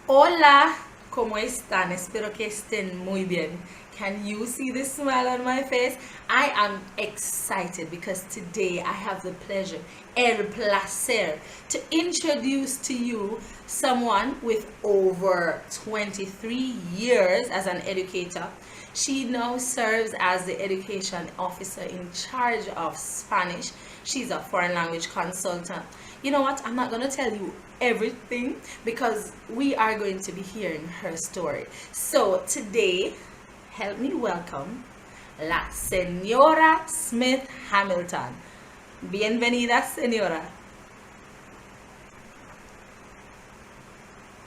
Hola, ¿cómo están? Espero que estén muy bien. Can you see the smile on my face? I am excited because today I have the pleasure, el placer, to introduce to you someone with over 23 years as an educator. She now serves as the education officer in charge of Spanish. She's a foreign language consultant. You know what? I'm not going to tell you everything because we are going to be hearing her story. So today, help me welcome la Señora Smith Hamilton. Bienvenida, señora.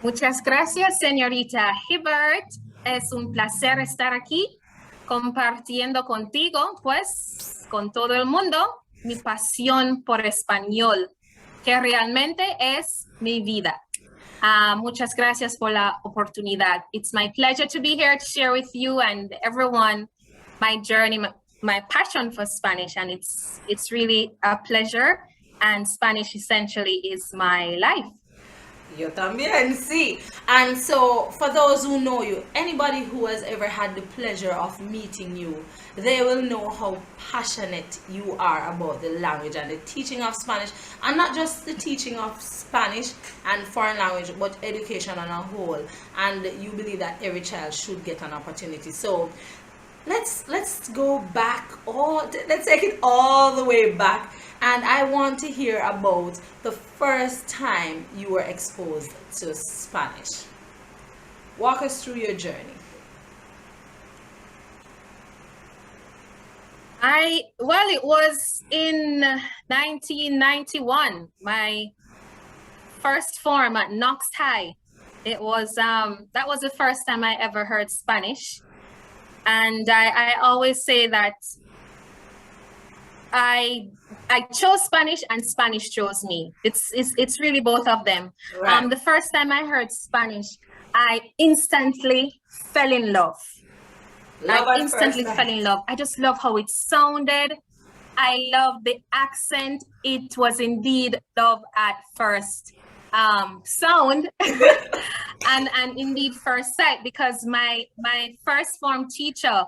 Muchas gracias, señorita Hibbert. Es un placer estar aquí compartiendo contigo, pues, con todo el mundo, mi pasión por español, que realmente es mi vida. Muchas gracias por la oportunidad. It's my pleasure to be here to share with you and everyone my journey, my passion for Spanish, and it's really a pleasure. And Spanish essentially is my life. Yo también, sí. And so, for those who know you, anybody who has ever had the pleasure of meeting you, they will know how passionate you are about the language and the teaching of Spanish. And not just the teaching of Spanish and foreign language, but education on a whole. And you believe that every child should get an opportunity. So, let's go back, all let's take it all the way back, and I want to hear about the first time you were exposed to Spanish. Walk us through your journey. It was in 1991, my first form at Knox High. It was that was the first time I ever heard Spanish. And I always say that I chose Spanish and Spanish chose me. It's really both of them. Right. The first time I heard Spanish, I instantly fell in love. I instantly fell in love. I just love how it sounded. I love the accent. It was indeed love at first sound and indeed first sight, because my first form teacher,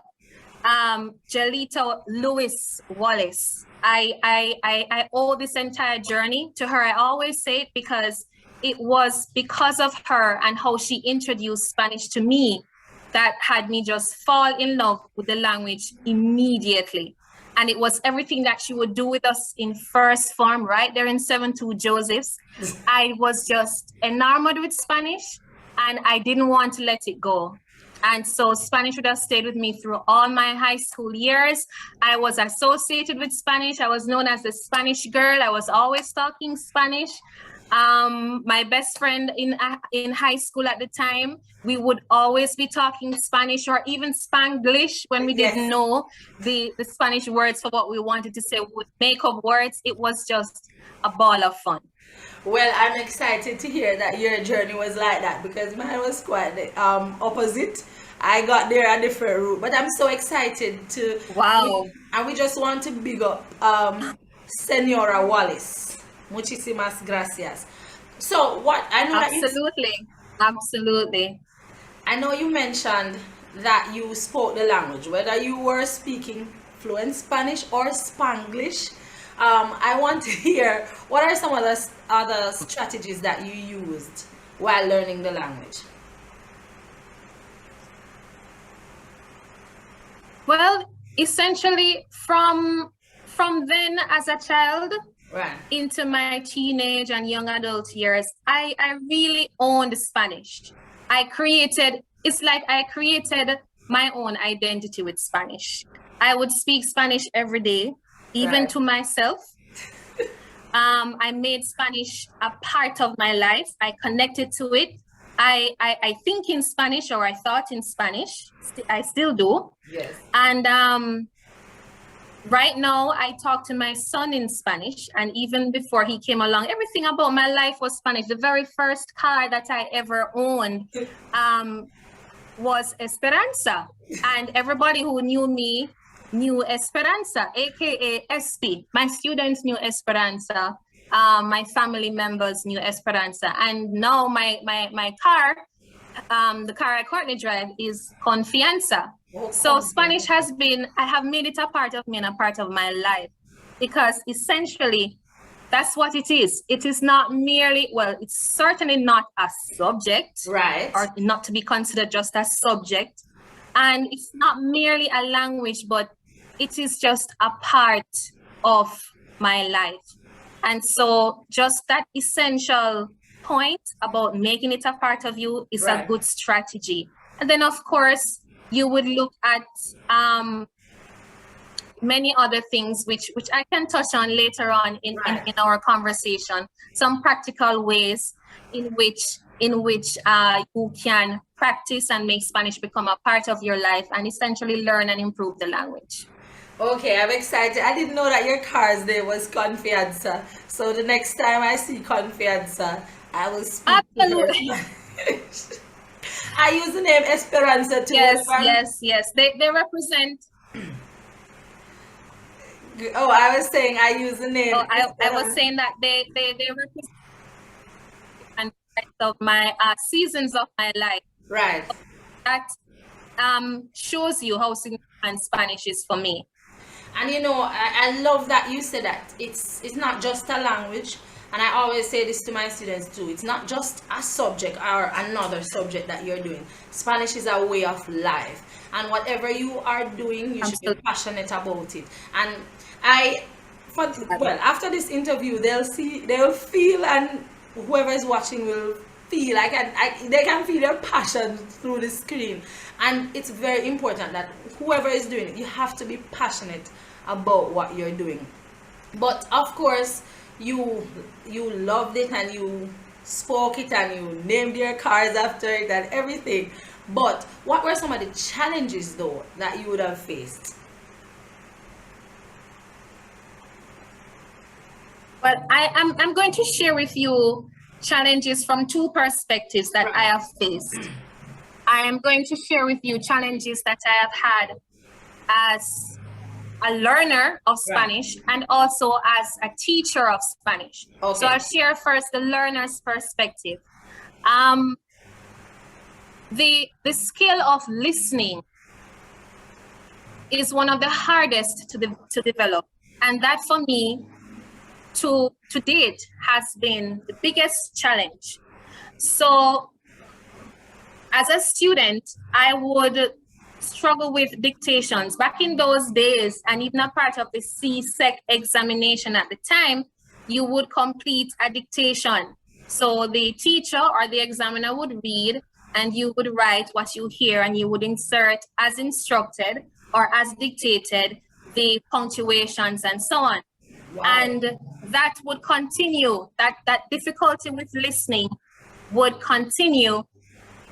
Jelito Lewis Wallace, I owe this entire journey to her. I always say it because it was because of her and how she introduced Spanish to me that had me just fall in love with the language immediately. And it was everything that she would do with us in first form, right there in 7-2 Joseph's. I was just enamored with Spanish and I didn't want to let it go. And so Spanish would have stayed with me through all my high school years. I was associated with Spanish. I was known as the Spanish girl. I was always talking Spanish. My best friend in high school at the time, we would always be talking Spanish or even Spanglish when we didn't know the Spanish words for what we wanted to say. We would make up words. It was just a ball of fun. Well, I'm excited to hear that your journey was like that because mine was quite the opposite. I got there a different route, but I'm so excited to. Wow. And we just want to big up Senora Wallace. Muchísimas gracias. So, what I know Absolutely. I know you mentioned that you spoke the language, whether you were speaking fluent Spanish or Spanglish. I want to hear what are some of the other strategies that you used while learning the language. Well, essentially from then as a child, Right. into my teenage and young adult years, I really owned Spanish. It's like I created my own identity with Spanish. I would speak Spanish every day, even Right. to myself. I made Spanish a part of my life. I connected to it. I think in Spanish, or I thought in Spanish. I still do. Yes. And right now, I talk to my son in Spanish, and even before he came along, everything about my life was Spanish. The very first car that I ever owned was Esperanza, and everybody who knew me knew Esperanza, aka SP. My students knew Esperanza. My family members knew Esperanza, and now my car the car I currently drive is confianza. Oh, So Spanish has been, I have made it a part of me and a part of my life, because essentially that's what it is. It is not merely, well, it's certainly not a subject, right, or not to be considered just a subject. And it's not merely a language, but it is just a part of my life. And so just that essential point about making it a part of you is right, a good strategy. And then of course, you would look at many other things which I can touch on later on in our conversation. Some practical ways in which you can practice and make Spanish become a part of your life and essentially learn and improve the language. Okay, I'm excited. I didn't know that your car's name was Confianza. So the next time I see Confianza, I will speak Absolutely. to her. I use the name Esperanza too. Yes. They represent. Oh, I was saying I use the name. Oh, I was saying that they represent and of my seasons of my life. Right. That shows you how significant Spanish is for me. And you know, I love that you said that it's not just a language. And I always say this to my students too. It's not just a subject or another subject that you're doing. Spanish is a way of life. And whatever you are doing, you should be passionate about it. And well, after this interview, they'll feel, and whoever is watching will feel. They can feel your passion through the screen. And it's very important that whoever is doing it, you have to be passionate about what you're doing. But of course, you loved it and you spoke it and you named your cars after it and everything. But what were some of the challenges though that you would have faced? Well, I'm going to share with you challenges from two perspectives that I have faced. I am going to share with you challenges that I have had as a learner of Spanish and also as a teacher of Spanish. Okay. So I'll share first the learner's perspective. The skill of listening is one of the hardest to develop, and that for me to date has been the biggest challenge. So as a student, I would struggle with dictations. Back in those days, and even a part of the CSEC examination at the time, you would complete a dictation. So the teacher or the examiner would read and you would write what you hear, and you would insert as instructed or as dictated the punctuations and so on. Wow. And that would continue, that difficulty with listening would continue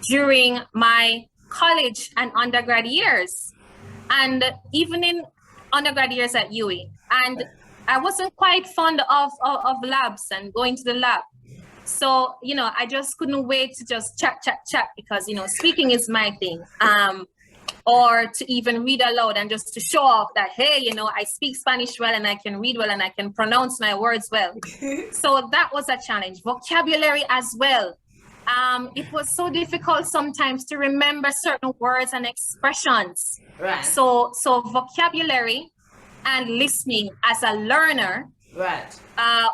during my college and undergrad years, and even in undergrad years at UWI. And I wasn't quite fond of labs and going to the lab. So, you know, I just couldn't wait to just chat, because, you know, speaking is my thing. Or to even read aloud and just to show off that, hey, you know, I speak Spanish well and I can read well and I can pronounce my words well. So that was a challenge. Vocabulary as well. It was so difficult sometimes to remember certain words and expressions. Right. So vocabulary and listening as a learner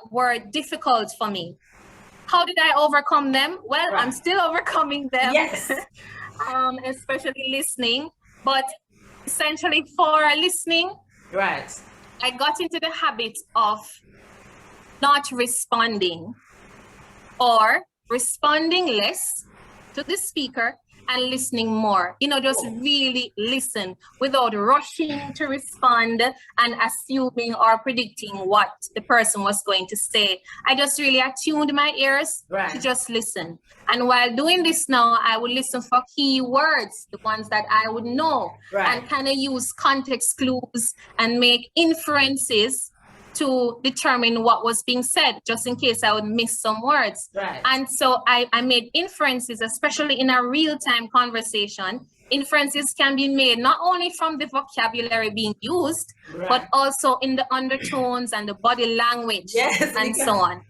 were difficult for me. How did I overcome them? Well, I'm still overcoming them. Yes. Especially listening. But essentially for listening, I got into the habit of not responding, or responding less to the speaker and listening more. You know, just really listen without rushing to respond and assuming or predicting what the person was going to say. I just really attuned my ears to just listen. And while doing this now, I would listen for key words, the ones that I would know, and kind of use context clues and make inferences to determine what was being said, just in case I would miss some words. And so I made inferences, especially in a real-time conversation. Inferences can be made not only from the vocabulary being used, but also in the undertones and the body language and so on.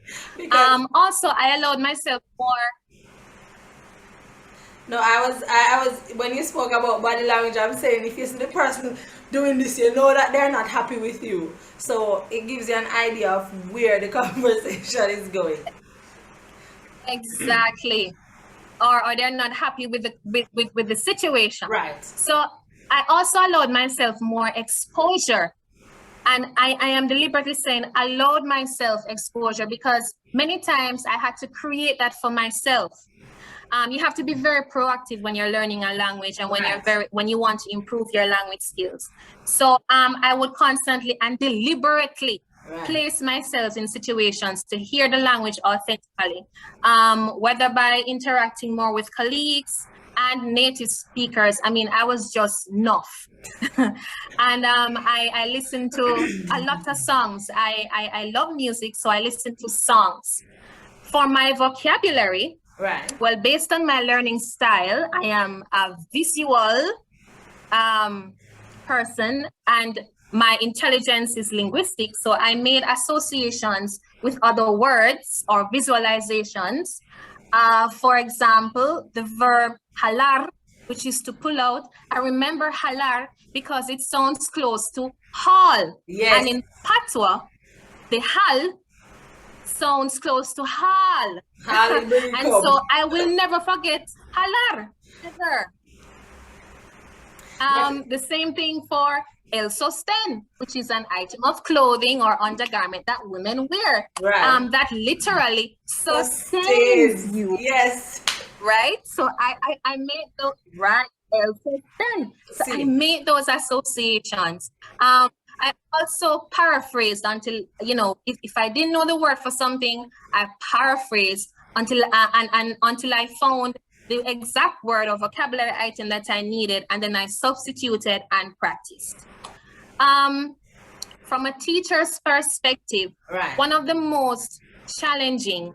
Also, I allowed myself more. No, I was when you spoke about body language, I'm saying if you see the person doing this, you know that they're not happy with you. So it gives you an idea of where the conversation is going. Exactly. Or they're not happy with with the situation. Right. So I also allowed myself more exposure. And I am deliberately saying allowed myself exposure because many times I had to create that for myself. You have to be very proactive when you're learning a language and when Right. when you want to improve your language skills. So I would constantly and deliberately Right. place myself in situations to hear the language authentically, whether by interacting more with colleagues and native speakers. I mean, I was just nuff. And I listened to a lot of songs. I love music, so I listen to songs. For my vocabulary, Right. well, based on my learning style, I am a visual person and my intelligence is linguistic. So I made associations with other words or visualizations. For example, the verb halar, which is to pull out. I remember halar because it sounds close to hal. Yes. And in Patois, the hal sounds close to hal. And so I will never forget halar, never. The same thing for el sostén, which is an item of clothing or undergarment that women wear. Right. That literally sustains you. Yes. Right? So I made those, right, el sostén. So I made those associations. I also paraphrased until, you know, if I didn't know the word for something, I paraphrased until and until I found the exact word or vocabulary item that I needed, and then I substituted and practiced. From a teacher's perspective, right, one of the most challenging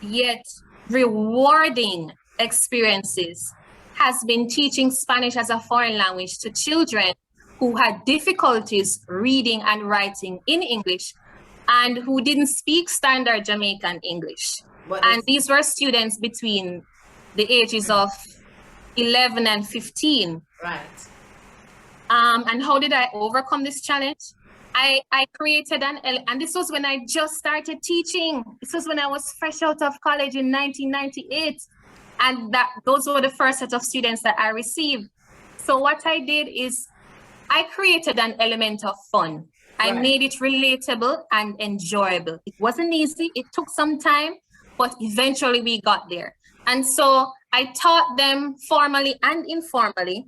yet rewarding experiences has been teaching Spanish as a foreign language to children who had difficulties reading and writing in English and who didn't speak standard Jamaican English. And these were students between the ages of 11 and 15. Right. And how did I overcome this challenge? I created and this was when I just started teaching. This was when I was fresh out of college in 1998. And those were the first set of students that I received. So what I did is I created an element of fun. I made it relatable and enjoyable. It wasn't easy. It took some time, but eventually we got there. And so I taught them formally and informally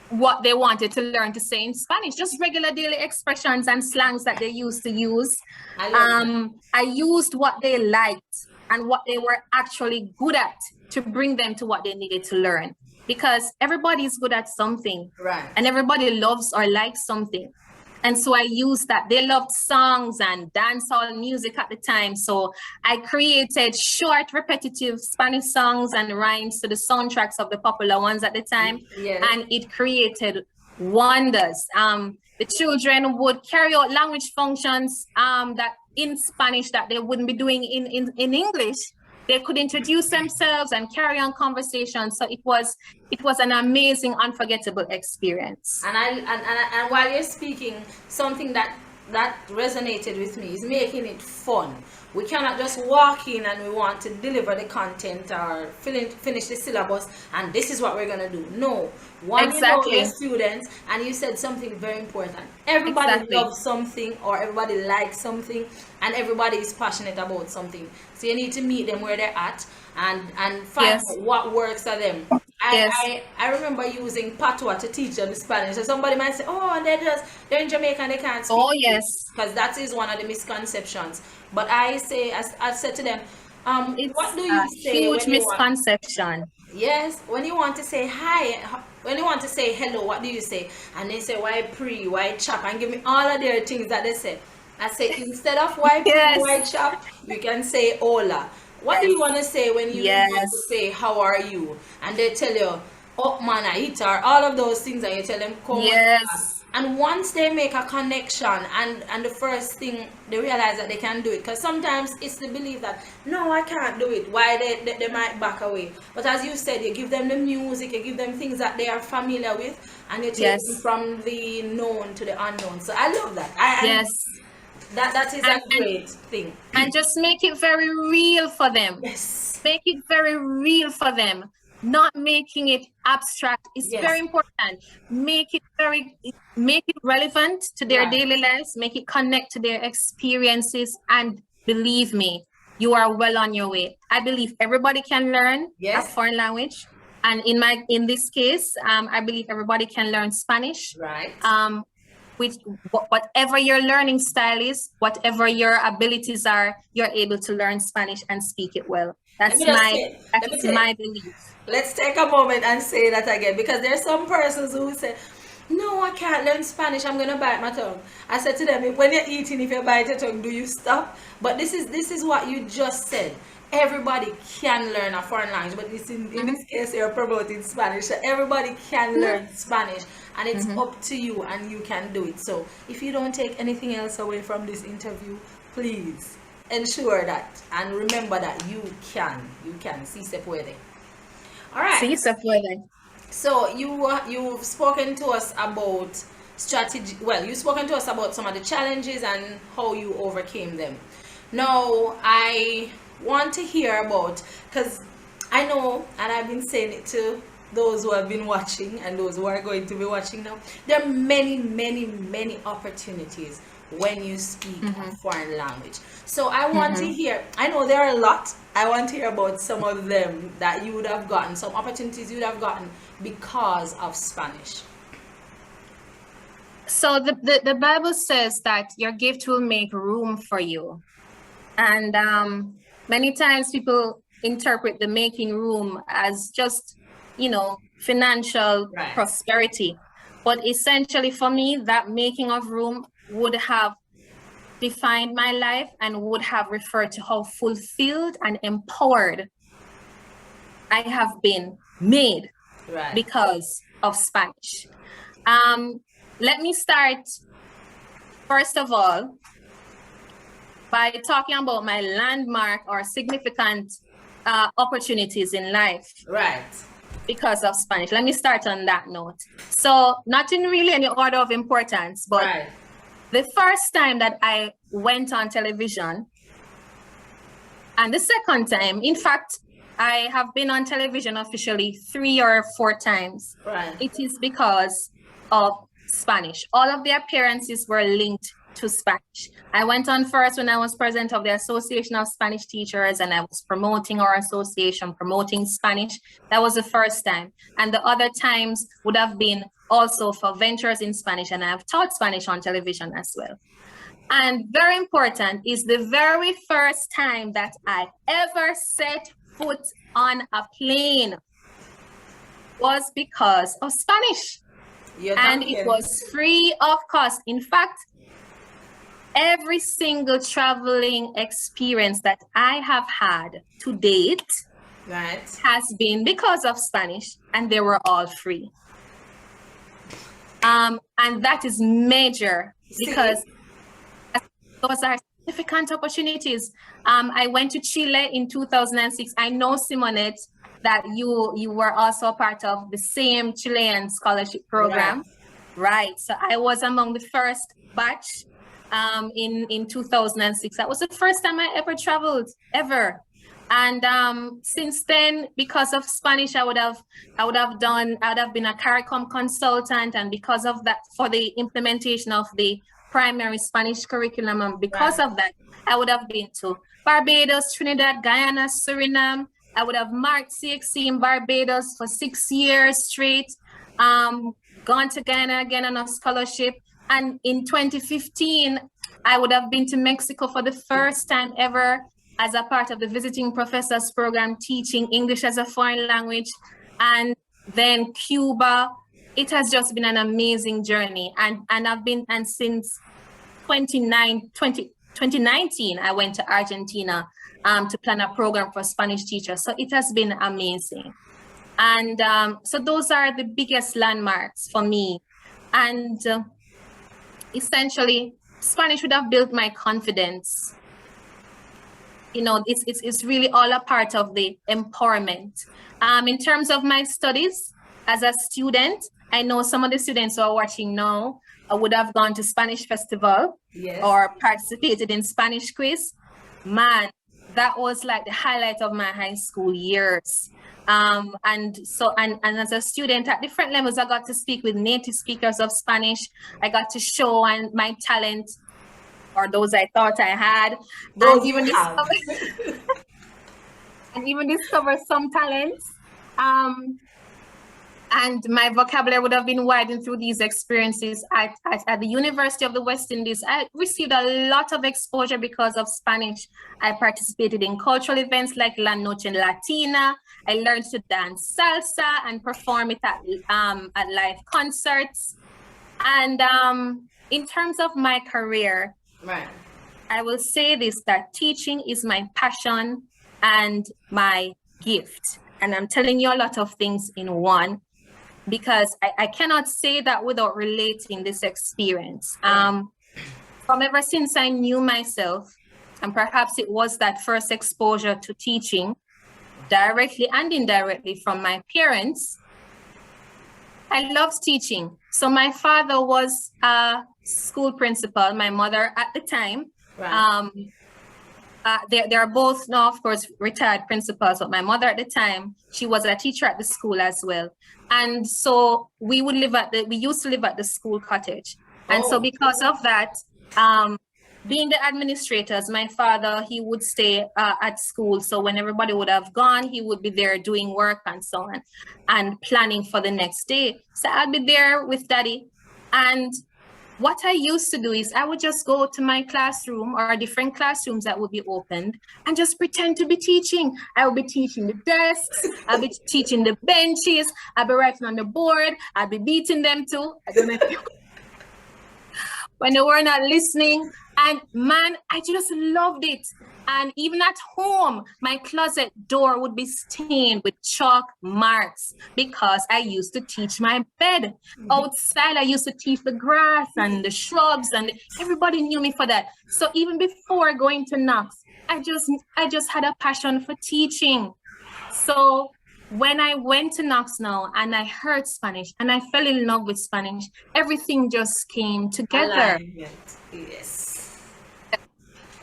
what they wanted to learn to say in Spanish, just regular daily expressions and slangs that they used to use. I used what they liked and what they were actually good at to bring them to what they needed to learn. Because everybody is good at something, right? And everybody loves or likes something. And so I used that. They loved songs and dancehall music at the time. So I created short, repetitive Spanish songs and rhymes to the soundtracks of the popular ones at the time. Yes. And it created wonders. The children would carry out language functions that in Spanish that they wouldn't be doing in English. They could introduce themselves and carry on conversations. So it was an amazing, unforgettable experience. And while you're speaking, something that resonated with me is making it fun. We cannot just walk in and we want to deliver the content or finish the syllabus and this is what we're going to do. No. You know your students, and you said something very important. Everybody loves something or everybody likes something and everybody is passionate about something. So you need to meet them where they're at and find out what works for them. I remember using Patois to teach them Spanish. So somebody might say, oh, they're in Jamaica and they can't speak. Oh, yes. Because that is one of the misconceptions. But I said to them, what do you say? Huge misconception. Yes, when you want to say hi, when you want to say hello, what do you say? And they say, why pre, why chop, and give me all of their things that they say. I say, instead of why pre, why chop, you can say hola. What do you want to say when you want to say how are you? And they tell you, oh man, I eat, or all of those things, and you tell them, come. Yes. And once they make a connection, and the first thing they realize that they can do it, because sometimes it's the belief that no, I can't do it, why they might back away. But as you said, you give them the music, you give them things that they are familiar with, and you take them Yes. from the known to the unknown. So I love that. Yes. That is a great thing. And just make it very real for them. Yes. Make it very real for them, not making it abstract. It's Yes. very important. Make it relevant to their Right. daily lives, make it connect to their experiences, and believe me, you are well on your way. I believe everybody can learn Yes. a foreign language. And in this case, I believe everybody can learn Spanish. Right. With whatever your learning style is, whatever your abilities are, you're able to learn Spanish and speak it well. That's my belief. Let's take a moment and say that again, because there's some persons who say, no, I can't learn Spanish, I'm gonna bite my tongue. I said to them, when you're eating, if you bite your tongue, do you stop? But this is what you just said. Everybody can learn a foreign language, but in this case you're promoting Spanish. So everybody can learn Spanish, and it's up to you, and you can do it. So if you don't take anything else away from this interview, please ensure that and remember that you can. Si se puede. All right. Sí se puede. So you've spoken to us about strategy. Well, you've spoken to us about some of the challenges and how you overcame them. Now I want to hear about, because I know, and I've been saying it to those who have been watching and those who are going to be watching now, there are many opportunities when you speak a foreign language. So I want to hear, I know there are a lot, I want to hear about some of them that you would have gotten, some opportunities you would have gotten because of Spanish. So the Bible says that your gift will make room for you. And many times people interpret the making room as just, financial prosperity. But essentially for me, that making of room would have defined my life and would have referred to how fulfilled and empowered I have been made because of Spanish. Let me start, first of all, by talking about my landmark or significant opportunities in life. Right. Because of Spanish. Let me start on that note. So not in really any order of importance, but the first time that I went on television, and the second time, in fact, I have been on television officially 3 or 4 times. Right. It is because of Spanish. All of the appearances were linked to Spanish. I went on first when I was president of the Association of Spanish Teachers, and I was promoting our association, promoting Spanish. That was the first time. And the other times would have been also for ventures in Spanish, and I have taught Spanish on television as well. And very important is the very first time that I ever set foot on a plane was because of Spanish. And it was free of cost. In fact, every single traveling experience that I have had to date has been because of Spanish, and they were all free. And that is major because those are significant opportunities. I went to Chile in 2006. I know, Simonette, that you were also part of the same Chilean scholarship program. Right. So I was among the first batch in 2006. That was the first time I ever traveled, ever. And since then, because of Spanish, I would have been a CARICOM consultant, and because of that, for the implementation of the primary Spanish curriculum, and because of that, I would have been to Barbados, Trinidad, Guyana, Suriname. I would have marked CXC in Barbados for 6 years straight. Gone to Guyana again on a scholarship. And in 2015, I would have been to Mexico for the first time ever as a part of the visiting professors program, teaching English as a foreign language. And then Cuba. It has just been an amazing journey. And since 2019, I went to Argentina to plan a program for Spanish teachers. So it has been amazing. And so those are the biggest landmarks for me. And essentially, Spanish would have built my confidence. You know, it's really all a part of the empowerment. In terms of my studies as a student, I know some of the students who are watching now would have gone to Spanish Festival, Yes. or participated in Spanish quiz. Man, that was like the highlight of my high school years. And as a student at different levels, I got to speak with native speakers of Spanish. I got to show my talent, or those I thought I had, Those and you have. and even discover some talents. And my vocabulary would have been widened through these experiences at the University of the West Indies. I received a lot of exposure because of Spanish. I participated in cultural events like La Noche Latina. I learned to dance salsa and perform it at live concerts. And in terms of my career, Right. I will say this, that teaching is my passion and my gift. And I'm telling you a lot of things in one, because I cannot say that without relating this experience. From ever since I knew myself, and perhaps it was that first exposure to teaching, directly and indirectly from my parents, I loved teaching. So my father was a school principal, my mother at the time. Right. They are both now, of course, retired principals, but my mother at the time, she was a teacher at the school as well. And so we used to live at the school cottage. And so because of that, being the administrators, my father, he would stay at school. So when everybody would have gone, he would be there doing work and so on, and planning for the next day. So I'd be there with daddy. And what I used to do is I would just go to my classroom or different classrooms that would be opened and just pretend to be teaching. I would be teaching the desks, I'd be teaching the benches, I'd be writing on the board, I'd be beating them too. I don't know if you... when they were not listening. And man, I just loved it. And even at home, my closet door would be stained with chalk marks because I used to teach my bed. Outside, I used to teach the grass and the shrubs, and everybody knew me for that. So even before going to Knox, I just had a passion for teaching. So when I went to Knox now and I heard Spanish and I fell in love with Spanish, everything just came together. Alignment. Yes.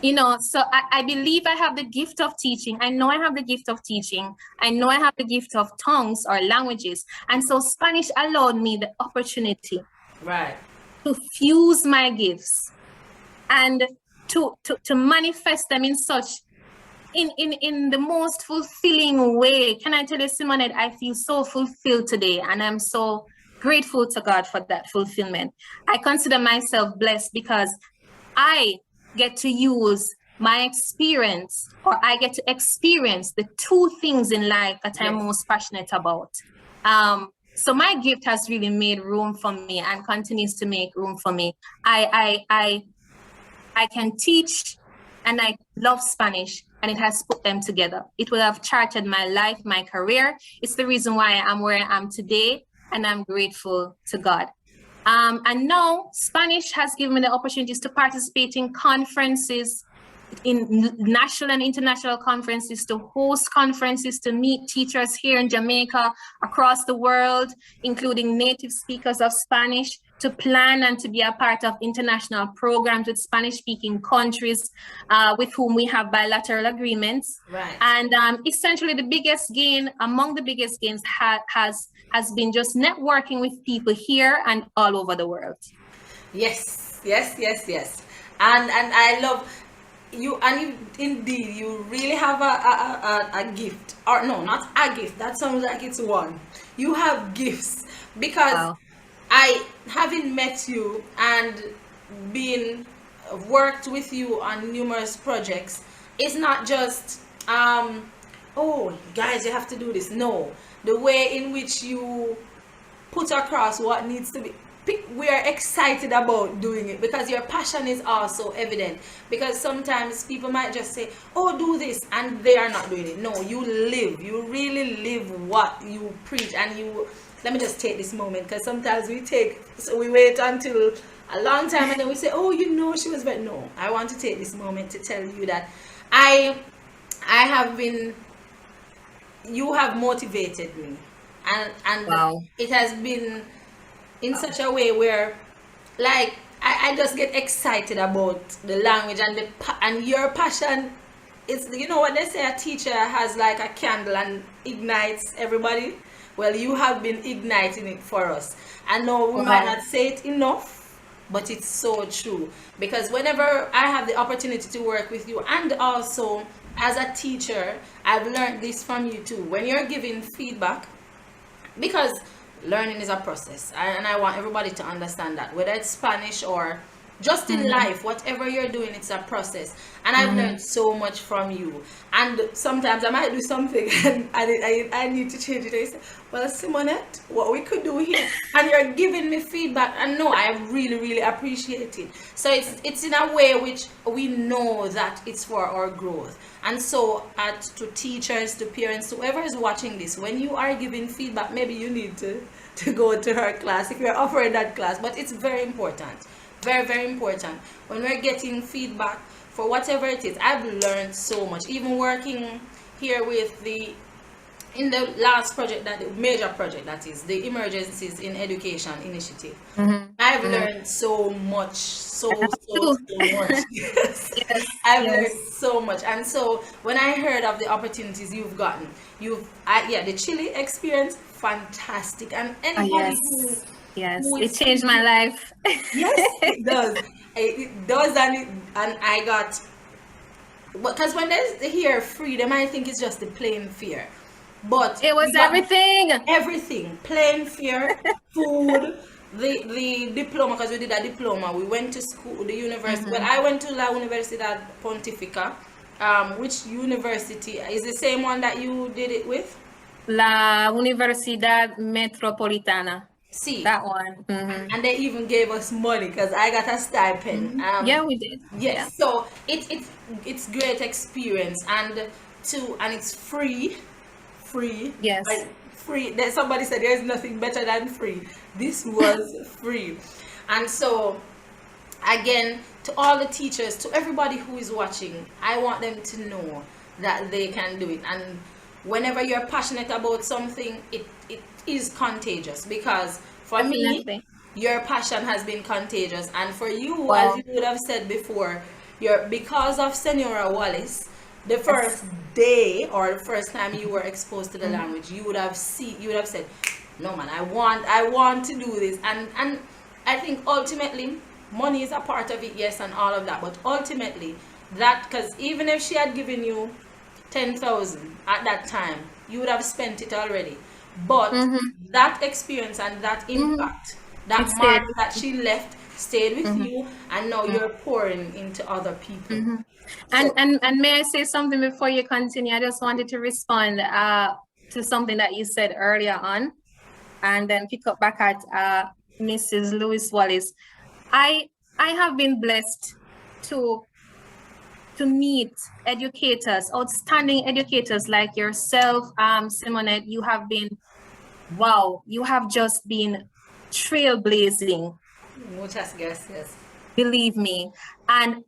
You know, so I believe I have the gift of teaching. I know I have the gift of teaching. I know I have the gift of tongues or languages. And so Spanish allowed me the opportunity, right, to fuse my gifts and to manifest them in such, in the most fulfilling way. Can I tell you, Simonette, I feel so fulfilled today, and I'm so grateful to God for that fulfillment. I consider myself blessed because I get to use my experience, or I get to experience the two things in life that I'm most passionate about. So my gift has really made room for me and continues to make room for me. I can teach, and I love Spanish, and it has put them together. It will have charted my life, my career. It's the reason why I am where I am today, and I'm grateful to God. And now Spanish has given me the opportunities to participate in conferences, in national and international conferences, to host conferences, to meet teachers here in Jamaica, across the world, including native speakers of Spanish, to plan and to be a part of international programs with Spanish-speaking countries with whom we have bilateral agreements. Right. And essentially the biggest gain, among the biggest gains, has been just networking with people here and all over the world. Yes. And I love you, and you indeed, you really have a gift, or no, not a gift, that sounds like it's one. You have gifts, because Wow. I, having met you and worked with you on numerous projects, it's not just oh guys, you have to do this. No, the way in which you put across what needs to be, we are excited about doing it because your passion is also evident. Because sometimes people might just say, oh, do this, and they are not doing it. No, you really live what you preach. And you, let me just take this moment, because sometimes we wait until a long time, and then we say, oh, you know, she was very. No, I want to take this moment to tell you that I I have been, you have motivated me, and Wow. it has been in such a way where, like, I just get excited about the language and and your passion. It's, you know what they say, a teacher has like a candle and ignites everybody. Well, you have been igniting it for us. I know we might Wow. not say it enough, but it's so true, because whenever I have the opportunity to work with you, and also as a teacher, I've learned this from you too. When you're giving feedback, because learning is a process, and I want everybody to understand that, whether it's Spanish or just in Mhm. life, whatever you're doing, it's a process. And I've Mhm. learned so much from you. And sometimes I might do something and I need to change it. I say, well, Simonette, what we could do here, and you're giving me feedback, and no, I really really appreciate it. So it's in a way which we know that it's for our growth. And so, to teachers, to parents, whoever is watching this, when you are giving feedback, maybe you need to go to her class if you're offering that class. But it's very important, very very important, when we're getting feedback for whatever it is. I've learned so much, even working here with the, in the last project, that the major project, that is the Emergencies in Education Initiative. Mhm. I've Mhm. learned so much, True. so much. Yes, Yes. I've learned Yes. so much. And so when I heard of the opportunities you've gotten, yeah, the Chile experience, fantastic. And Oh, anybody yes. who Yes. It is changed my thinking, life. yes, it does. It does, and I got, because when there's here free, they might think it's just the plain fare, but It was we got everything. everything, plain fare, food, the diploma, because we did a diploma. We went to school, the university. Well, Mhm. I went to La Universidad Pontifica. Which university is the same one that you did it with? La Universidad Metropolitana. See, That one. Mhm. and they even gave us money because I got a stipend. Mhm. Yeah, we did. Yeah. Yes, so it's great experience, and it's free, free, Yes. free. That somebody said there's nothing better than free. This was free, and so again, to all the teachers, to everybody who is watching, I want them to know that they can do it. And whenever you're passionate about something, it is contagious, because for me, Definitely. your passion has been contagious. And for you, as Wow. you would have said before, because of Senora Wallace, the Yes. first day or the first time you were exposed to the Mhm. language, you would have said, no man, I want to do this. And I think ultimately money is a part of it, yes, and all of that, but ultimately, that, because even if she had given you 10,000 at that time, you would have spent it already. But Mhm. that experience and that Mhm. impact, that It stayed. mark that she left, stayed with Mhm. you, and now Mhm. you're pouring into other people. Mhm. So, And may I say something before you continue? I just wanted to respond to something that you said earlier on, and then pick up back at Mrs. Lewis Wallace. I I have been blessed to meet educators, outstanding educators like yourself, Simonette. You have been, wow, you have just been trailblazing, muchas gracias. believe me. And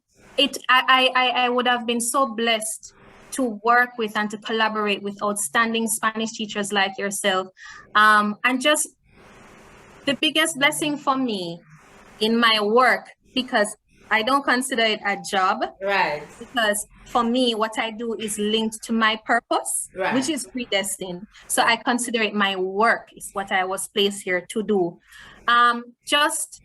I would have been so blessed to work with and to collaborate with outstanding Spanish teachers like yourself. And just the biggest blessing for me in my work, because I don't consider it a job, Right, because for me, what I do is linked to my purpose, which right, is predestined. So right, I consider it my work, is what I was placed here to do. Just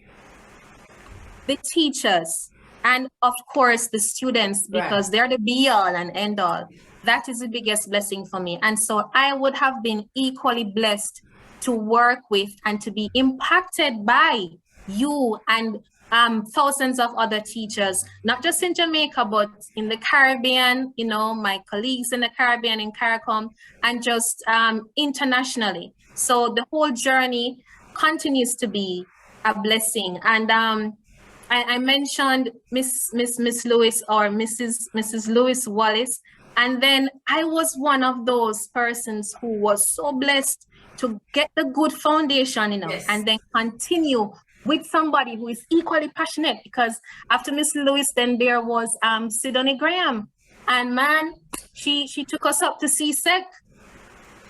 the teachers, and of course the students, right. because they're the be all and end all. That is the biggest blessing for me. And so I would have been equally blessed to work with and to be impacted by you and thousands of other teachers, not just in Jamaica, but in the Caribbean, my colleagues in the Caribbean, in CARICOM, and just internationally. So the whole journey continues to be a blessing. And I mentioned Miss Lewis, or Mrs. Lewis Wallace, and then I was one of those persons who was so blessed to get the good foundation, Yes, and then continue with somebody who is equally passionate, because after Miss Lewis, then there was Sidonie Graham. And man, she took us up to CSEC.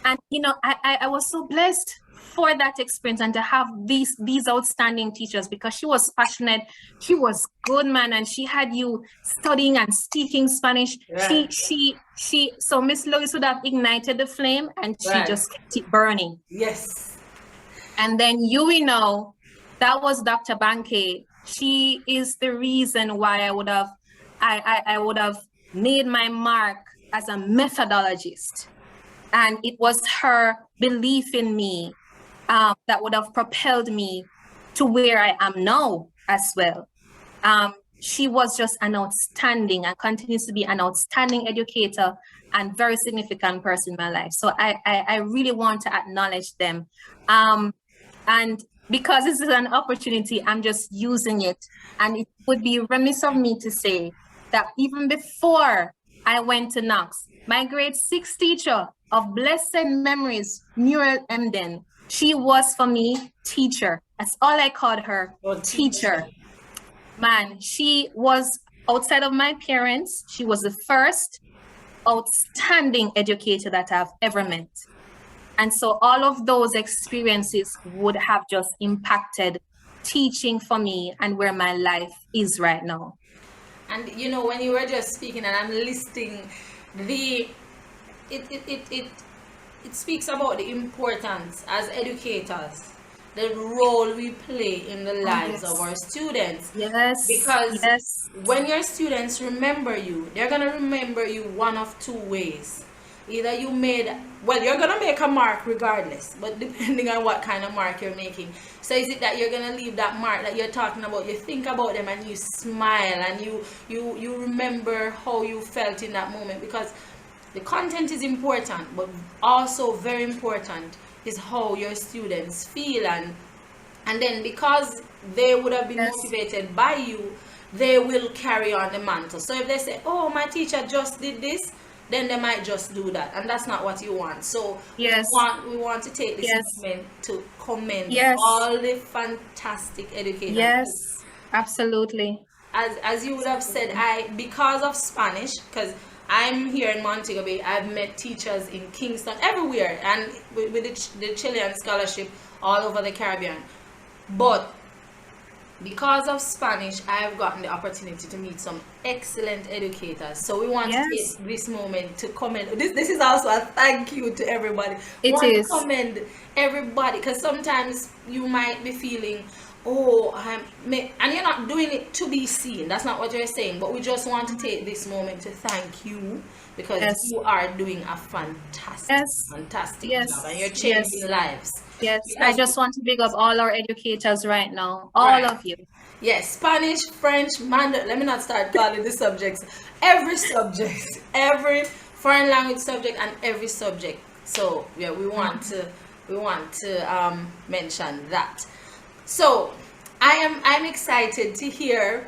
And you know, I was so blessed for that experience and to have these outstanding teachers, because she was passionate, she was good, man, and she had you studying and speaking Spanish. Right. So Miss Lewis would have ignited the flame, and she Right. just kept it burning. Yes. And then know that was Dr. Banke. She is the reason why I would have made my mark as a methodologist. And it was her belief in me that would have propelled me to where I am now as well. She was just an outstanding and continues to be an outstanding educator and very significant person in my life. So I really want to acknowledge them. And because this is an opportunity, I'm just using it. And it would be remiss of me to say that even before I went to Knox, my grade 6 teacher of blessed memories, Muriel Emden, she was for me teacher. That's all I called her, teacher. Man, she was outside of my parents. She was the first outstanding educator that I've ever met. And so all of those experiences would have just impacted teaching for me and where my life is right now. And you know, when you were just speaking and I'm listing it speaks about the importance as educators, the role we play in the lives of our students. Yes. Because when your students remember you, they're going to remember you one of two ways. Either you're going to make a mark regardless, but depending on what kind of mark you're making. So is it that you're going to leave that mark that you're talking about, you think about them and you smile and you remember how you felt in that moment? Because the content is important, but also very important is how your students feel, and then because they would have been motivated by you, they will carry on the mantle. So if they say, oh, my teacher just did this, then they might just do that, and that's not what you want. So we want to take this moment to commend all the fantastic educators. Yes, absolutely. As you would have said, because of Spanish, because I'm here in Montego Bay, I've met teachers in Kingston, everywhere, and with the Chilean scholarship all over the Caribbean. But because of Spanish, I've gotten the opportunity to meet some excellent educators. So we want to take this moment to commend. This is also a thank you to everybody. We want to commend everybody, because sometimes you might be feeling, and you're not doing it to be seen. That's not what you're saying. But we just want to take this moment to thank you, because you are doing a fantastic job, and you're changing lives. Yes, I just want to big up all our educators right now, all of you. Yes, Spanish, French, Mandarin. Let me not start calling the subjects. Every subject, every foreign language subject, and every subject. So yeah, we want to mention that. So I'm excited to hear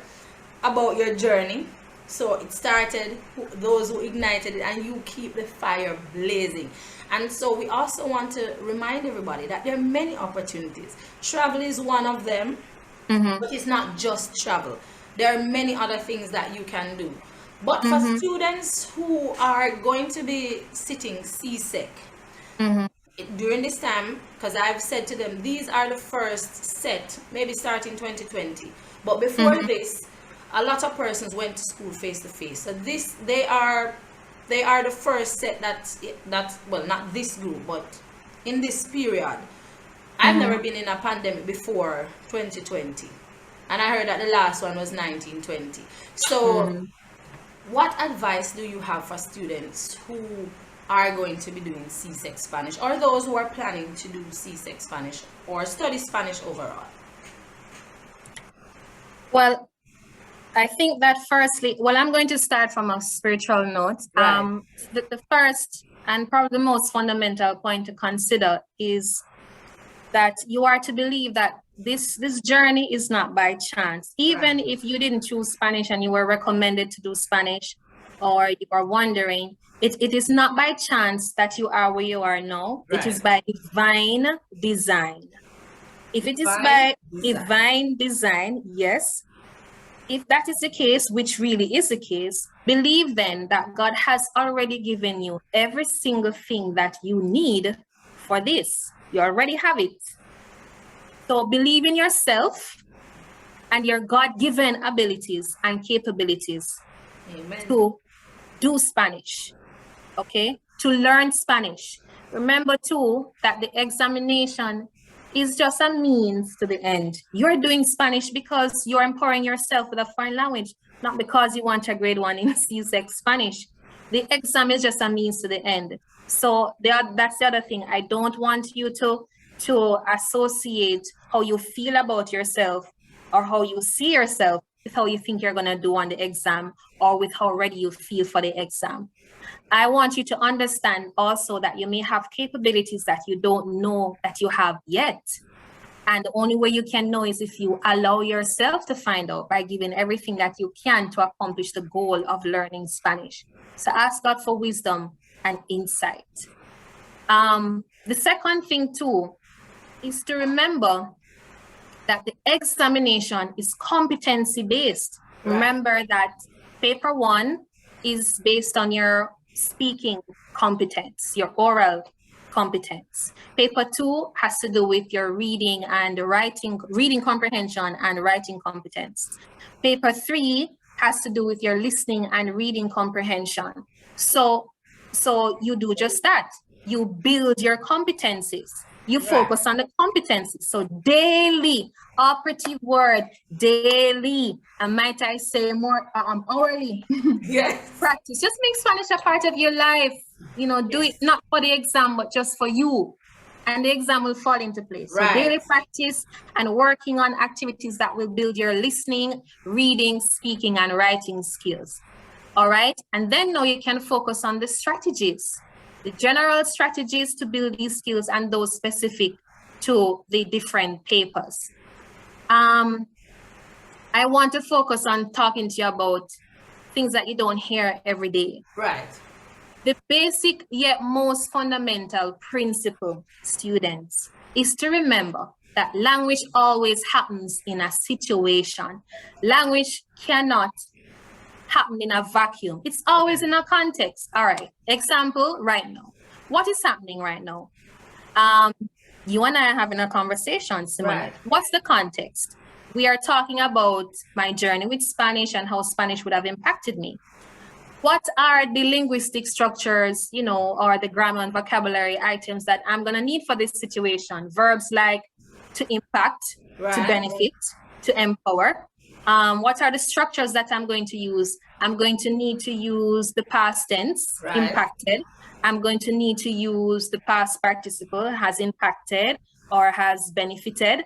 about your journey. So it started, those who ignited it, and you keep the fire blazing. And so we also want to remind everybody that there are many opportunities. Travel is one of them, but it's not just travel. There are many other things that you can do. But for students who are going to be sitting CSEC during this time, because I've said to them, these are the first set, maybe starting 2020. But before this, a lot of persons went to school face to face. So they are the first set that's well, not this group, but in this period. I've never been in a pandemic before 2020, and I heard that the last one was 1920. So what advice do you have for students who are going to be doing CSEC Spanish, or those who are planning to do CSEC Spanish or study Spanish overall? Well, I think that firstly, I'm going to start from a spiritual note. The first and probably the most fundamental point to consider is that you are to believe that this journey is not by chance. Even if you didn't choose Spanish and you were recommended to do Spanish, or you are wondering, it is not by chance that you are where you are now. It is by divine design. If it is by divine design, yes. If that is the case, which really is the case, believe then that God has already given you every single thing that you need for this. You already have it. So believe in yourself and your God-given abilities and capabilities. Amen. To do Spanish, okay? To learn Spanish. Remember too that the examination is just a means to the end. You're doing Spanish because you're empowering yourself with a foreign language, not because you want a grade 1 in CSEC Spanish. The exam is just a means to the end. So that's the other thing. I don't want you to associate how you feel about yourself or how you see yourself with how you think you're going to do on the exam or with how ready you feel for the exam. I want you to understand also that you may have capabilities that you don't know that you have yet. And the only way you can know is if you allow yourself to find out by giving everything that you can to accomplish the goal of learning Spanish. So ask God for wisdom and insight. The second thing too is to remember that the examination is competency based. Right. Remember that paper 1 is based on your speaking competence, your oral competence. Paper 2 has to do with your reading and writing, reading comprehension and writing competence. Paper 3 has to do with your listening and reading comprehension. So you do just that. You build your competencies. You focus on the competencies. So daily, operative word, daily, and might I say more hourly. Yes. Practice. Just make Spanish a part of your life. You know, do it not for the exam, but just for you. And the exam will fall into place. So daily practice and working on activities that will build your listening, reading, speaking, and writing skills. All right. And then now you can focus on the strategies. The general strategies to build these skills and those specific to the different papers. I want to focus on talking to you about things that you don't hear every day. Right. The basic yet most fundamental principle, students, is to remember that language always happens in a situation. Language cannot happen in a vacuum. It's always in a context. All right. Example, right now. What is happening right now? You and I are having a conversation, Simone. Right. What's the context? We are talking about my journey with Spanish and how Spanish would have impacted me. What are the linguistic structures, you know, or the grammar and vocabulary items that I'm going to need for this situation? Verbs like to impact, to benefit, to empower. What are the structures that I'm going to use? I'm going to need to use the past tense, impacted. I'm going to need to use the past participle, has impacted or has benefited.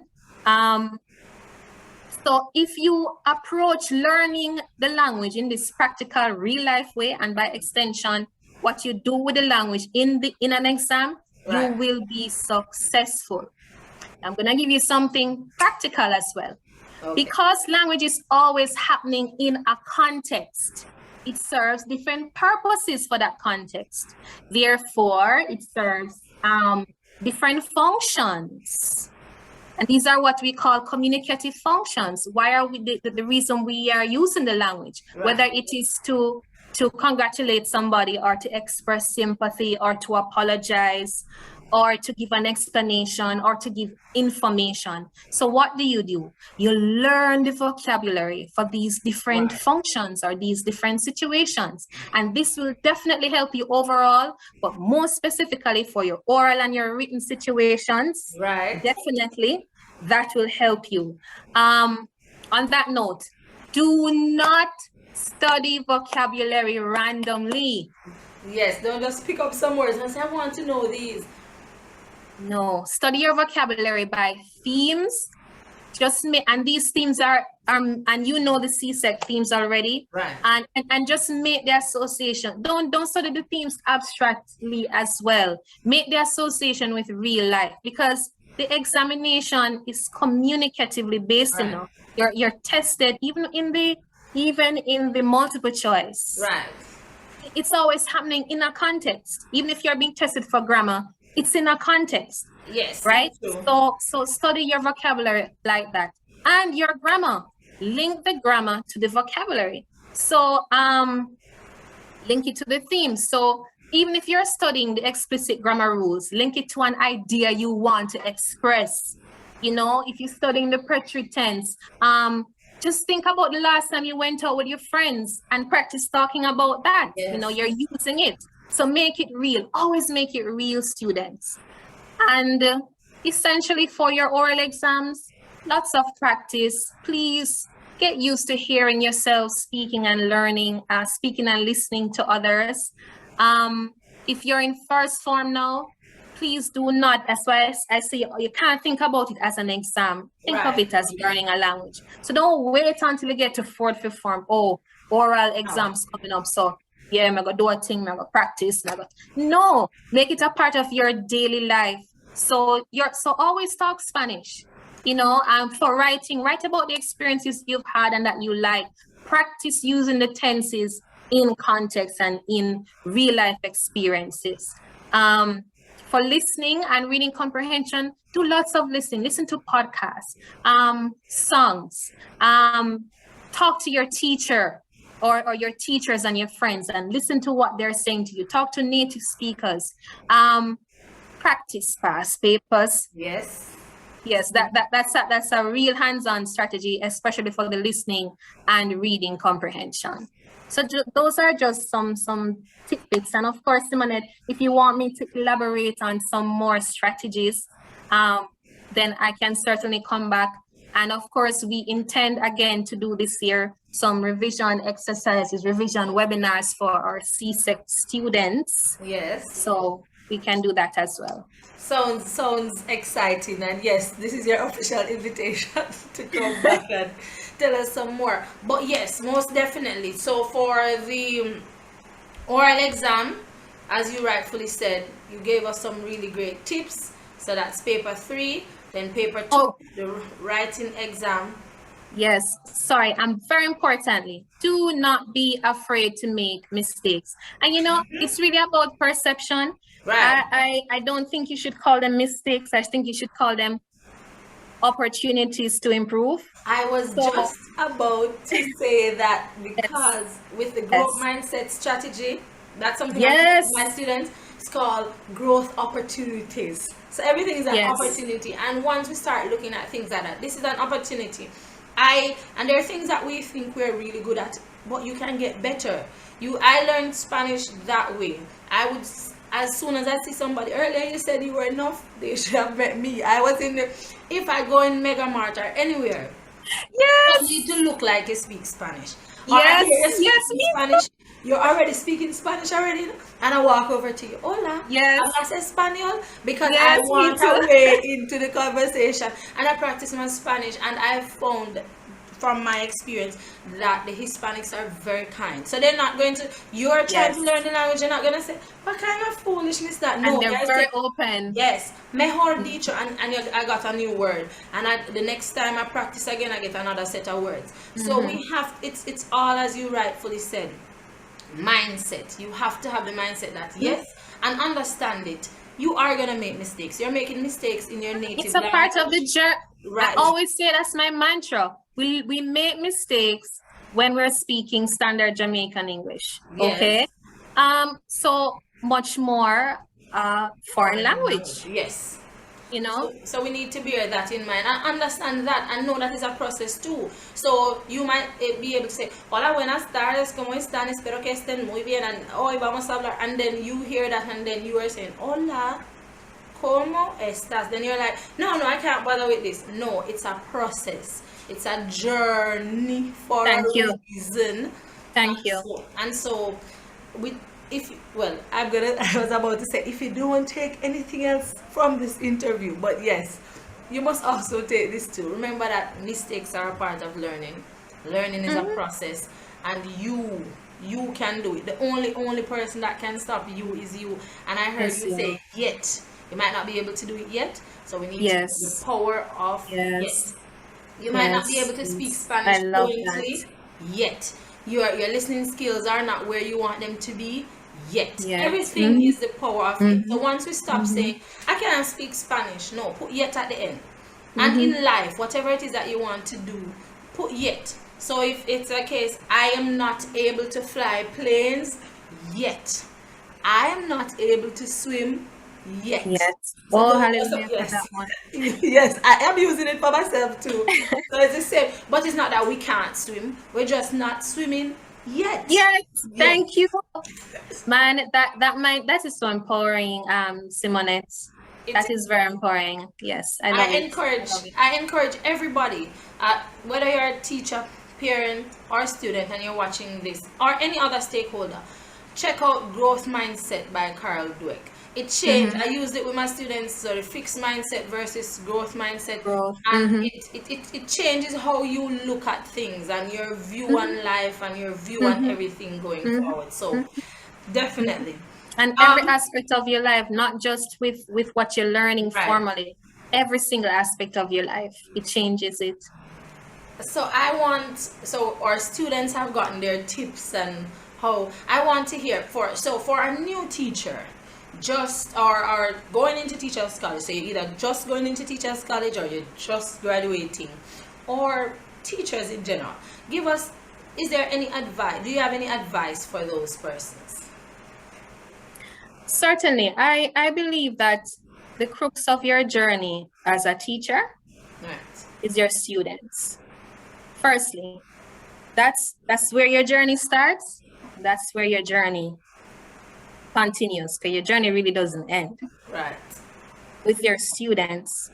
So if you approach learning the language in this practical real life way, and by extension, what you do with the language in an exam, you will be successful. I'm going to give you something practical as well. Okay. Because language is always happening in a context, it serves different purposes for that context. Therefore, it serves different functions. And these are what we call communicative functions. Why are we the reason we are using the language? Whether it is to congratulate somebody or to express sympathy or to apologize or to give an explanation or to give information. So what do? You learn the vocabulary for these different functions or these different situations. And this will definitely help you overall, but more specifically for your oral and your written situations. Definitely, that will help you. On that note, do not study vocabulary randomly. Yes, don't just pick up some words and say, I want to know these. No, study your vocabulary by themes. And these themes are, and you know the CSEC themes already. And just make the association. Don't study the themes abstractly as well. Make the association with real life, because the examination is communicatively based. You're tested even in the multiple choice. It's always happening in a context. Even if you're being tested for grammar, it's in a context, Yes. right? True. So study your vocabulary like that. And your grammar. Link the grammar to the vocabulary. So link it to the theme. So even if you're studying the explicit grammar rules, link it to an idea you want to express. You know, if you're studying the preterite tense, just think about the last time you went out with your friends and practice talking about that. Yes. You know, you're using it. So make it real. Always make it real, students. And essentially for your oral exams, lots of practice. Please get used to hearing yourself speaking and learning, speaking and listening to others. If you're in first form now, please do not, that's why I say you can't think about it as an exam. Think of it as learning a language. So don't wait until you get to fourth, fifth form. Oh, oral exams coming up. So yeah, I'm gonna do a thing, I'm gonna practice. No, make it a part of your daily life. So always talk Spanish. You know, for writing, write about the experiences you've had and that you like. Practice using the tenses in context and in real life experiences. For listening and reading comprehension, do lots of listening. Listen to podcasts, songs, talk to your teacher or your teachers and your friends and listen to what they're saying to you. Talk to native speakers. Practice past papers. Yes, that's a real hands-on strategy, especially for the listening and reading comprehension. So those are just some tidbits. And of course, Simonette, if you want me to elaborate on some more strategies, then I can certainly come back. And of course, we intend again to do this year some revision exercises, revision webinars for our CSEC students. Yes. So we can do that as well. Sounds exciting, and yes, this is your official invitation to come back and tell us some more. But yes, most definitely. So for the oral exam, as you rightfully said, you gave us some really great tips. So that's paper 3, then paper 2, the writing exam. Yes, sorry, very importantly, do not be afraid to make mistakes. And you know, it's really about perception. Right. I don't think you should call them mistakes. I think you should call them opportunities to improve. I was just about to say that, because with the growth mindset strategy, that's something I teach my students. It's called growth opportunities. So everything is an opportunity, and once we start looking at things like that, this is an opportunity. And there are things that we think we're really good at, but you can get better. I learned Spanish that way. As soon as I see somebody, earlier you said you were enough, they should have met me. I was if I go in Mega Mart or anywhere, you need to look like you speak Spanish. Spanish. You're already speaking Spanish already, and I walk over to you. Hola. Yes. And I say Spanish because I want a way into the conversation, and I practice my Spanish, and I found from my experience that the Hispanics are very kind. So they're not going to, you're trying to learn the language, you're not going to say, what kind of foolishness that? No, and they're very open. Yes. Mejor dicho, and I got a new word. And the next time I practice again, I get another set of words. So we have, it's all as you rightfully said. Mindset. You have to have the mindset that and understand it. You are going to make mistakes. You're making mistakes in your native It's a part of the journey. Right. I always say that's my mantra. We make mistakes when we're speaking standard Jamaican English. Okay. So much more foreign language. Yes. You know. So we need to bear that in mind and understand that and know that is a process too. So you might be able to say, hola, buenas tardes, ¿cómo están? Espero que estén muy bien, and hoy vamos a hablar, and then you hear that and then you are saying, hola, ¿cómo estás? Then you're like, no, I can't bother with this. No, it's a process. It's a journey for a reason. Thank you. And so I was about to say, if you don't take anything else from this interview, but yes, you must also take this too. Remember that mistakes are a part of learning. Learning is a process, and you can do it. The only person that can stop you is you. And I heard you say yet. You might not be able to do it yet, so we need to the power of yet. You might not be able to speak Spanish fluently yet. Your listening skills are not where you want them to be yet. Yes. Everything is the power of it. So once we stop saying, I cannot speak Spanish, no, put yet at the end. And in life, whatever it is that you want to do, put yet. So if it's a case, I am not able to fly planes yet. I am not able to swim yet. Yes. So Oh, those- hallelujah for yes. that one. Yes, I am using it for myself too. So it's the same. But it's not that we can't swim. We're just not swimming yet. Yes, thank you. Man, that is so empowering, Simonette. That is very empowering. Yes, I love it. I encourage everybody, whether you're a teacher, parent, or student, and you're watching this, or any other stakeholder, check out Growth Mindset by Carol Dweck. It changed. I used it with my students, so the fixed mindset versus growth mindset. And it changes how you look at things and your view on life and your view on everything going forward. So definitely. And every aspect of your life, not just with what you're learning formally, every single aspect of your life, it changes it. So our students have gotten their tips and how I want to hear for a new teacher, just or going into teachers college, so you're either just going into teachers college or you're just graduating, or teachers in general, is there any advice? Do you have any advice for those persons? Certainly. I believe that the crux of your journey as a teacher is your students. Firstly, that's where your journey starts. That's where your journey continues, because your journey really doesn't end. Right. With your students.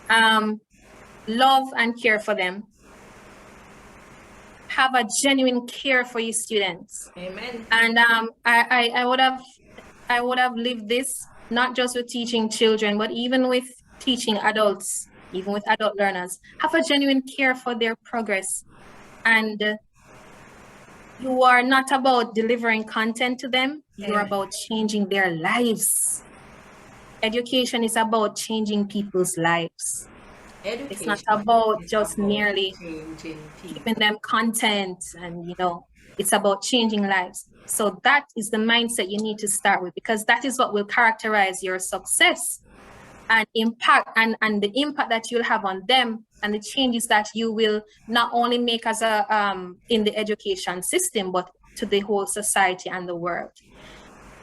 Love and care for them. Have a genuine care for your students. Amen. And I would have lived this not just with teaching children, but even with teaching adults, even with adult learners. Have a genuine care for their progress. And you are not about delivering content to them. You're about changing their lives. Education is about changing people's lives. It's not about just merely giving them content and, it's about changing lives. So that is the mindset you need to start with, because that is what will characterize your success and impact and the impact that you'll have on them and the changes that you will not only make as in the education system, but to the whole society and the world.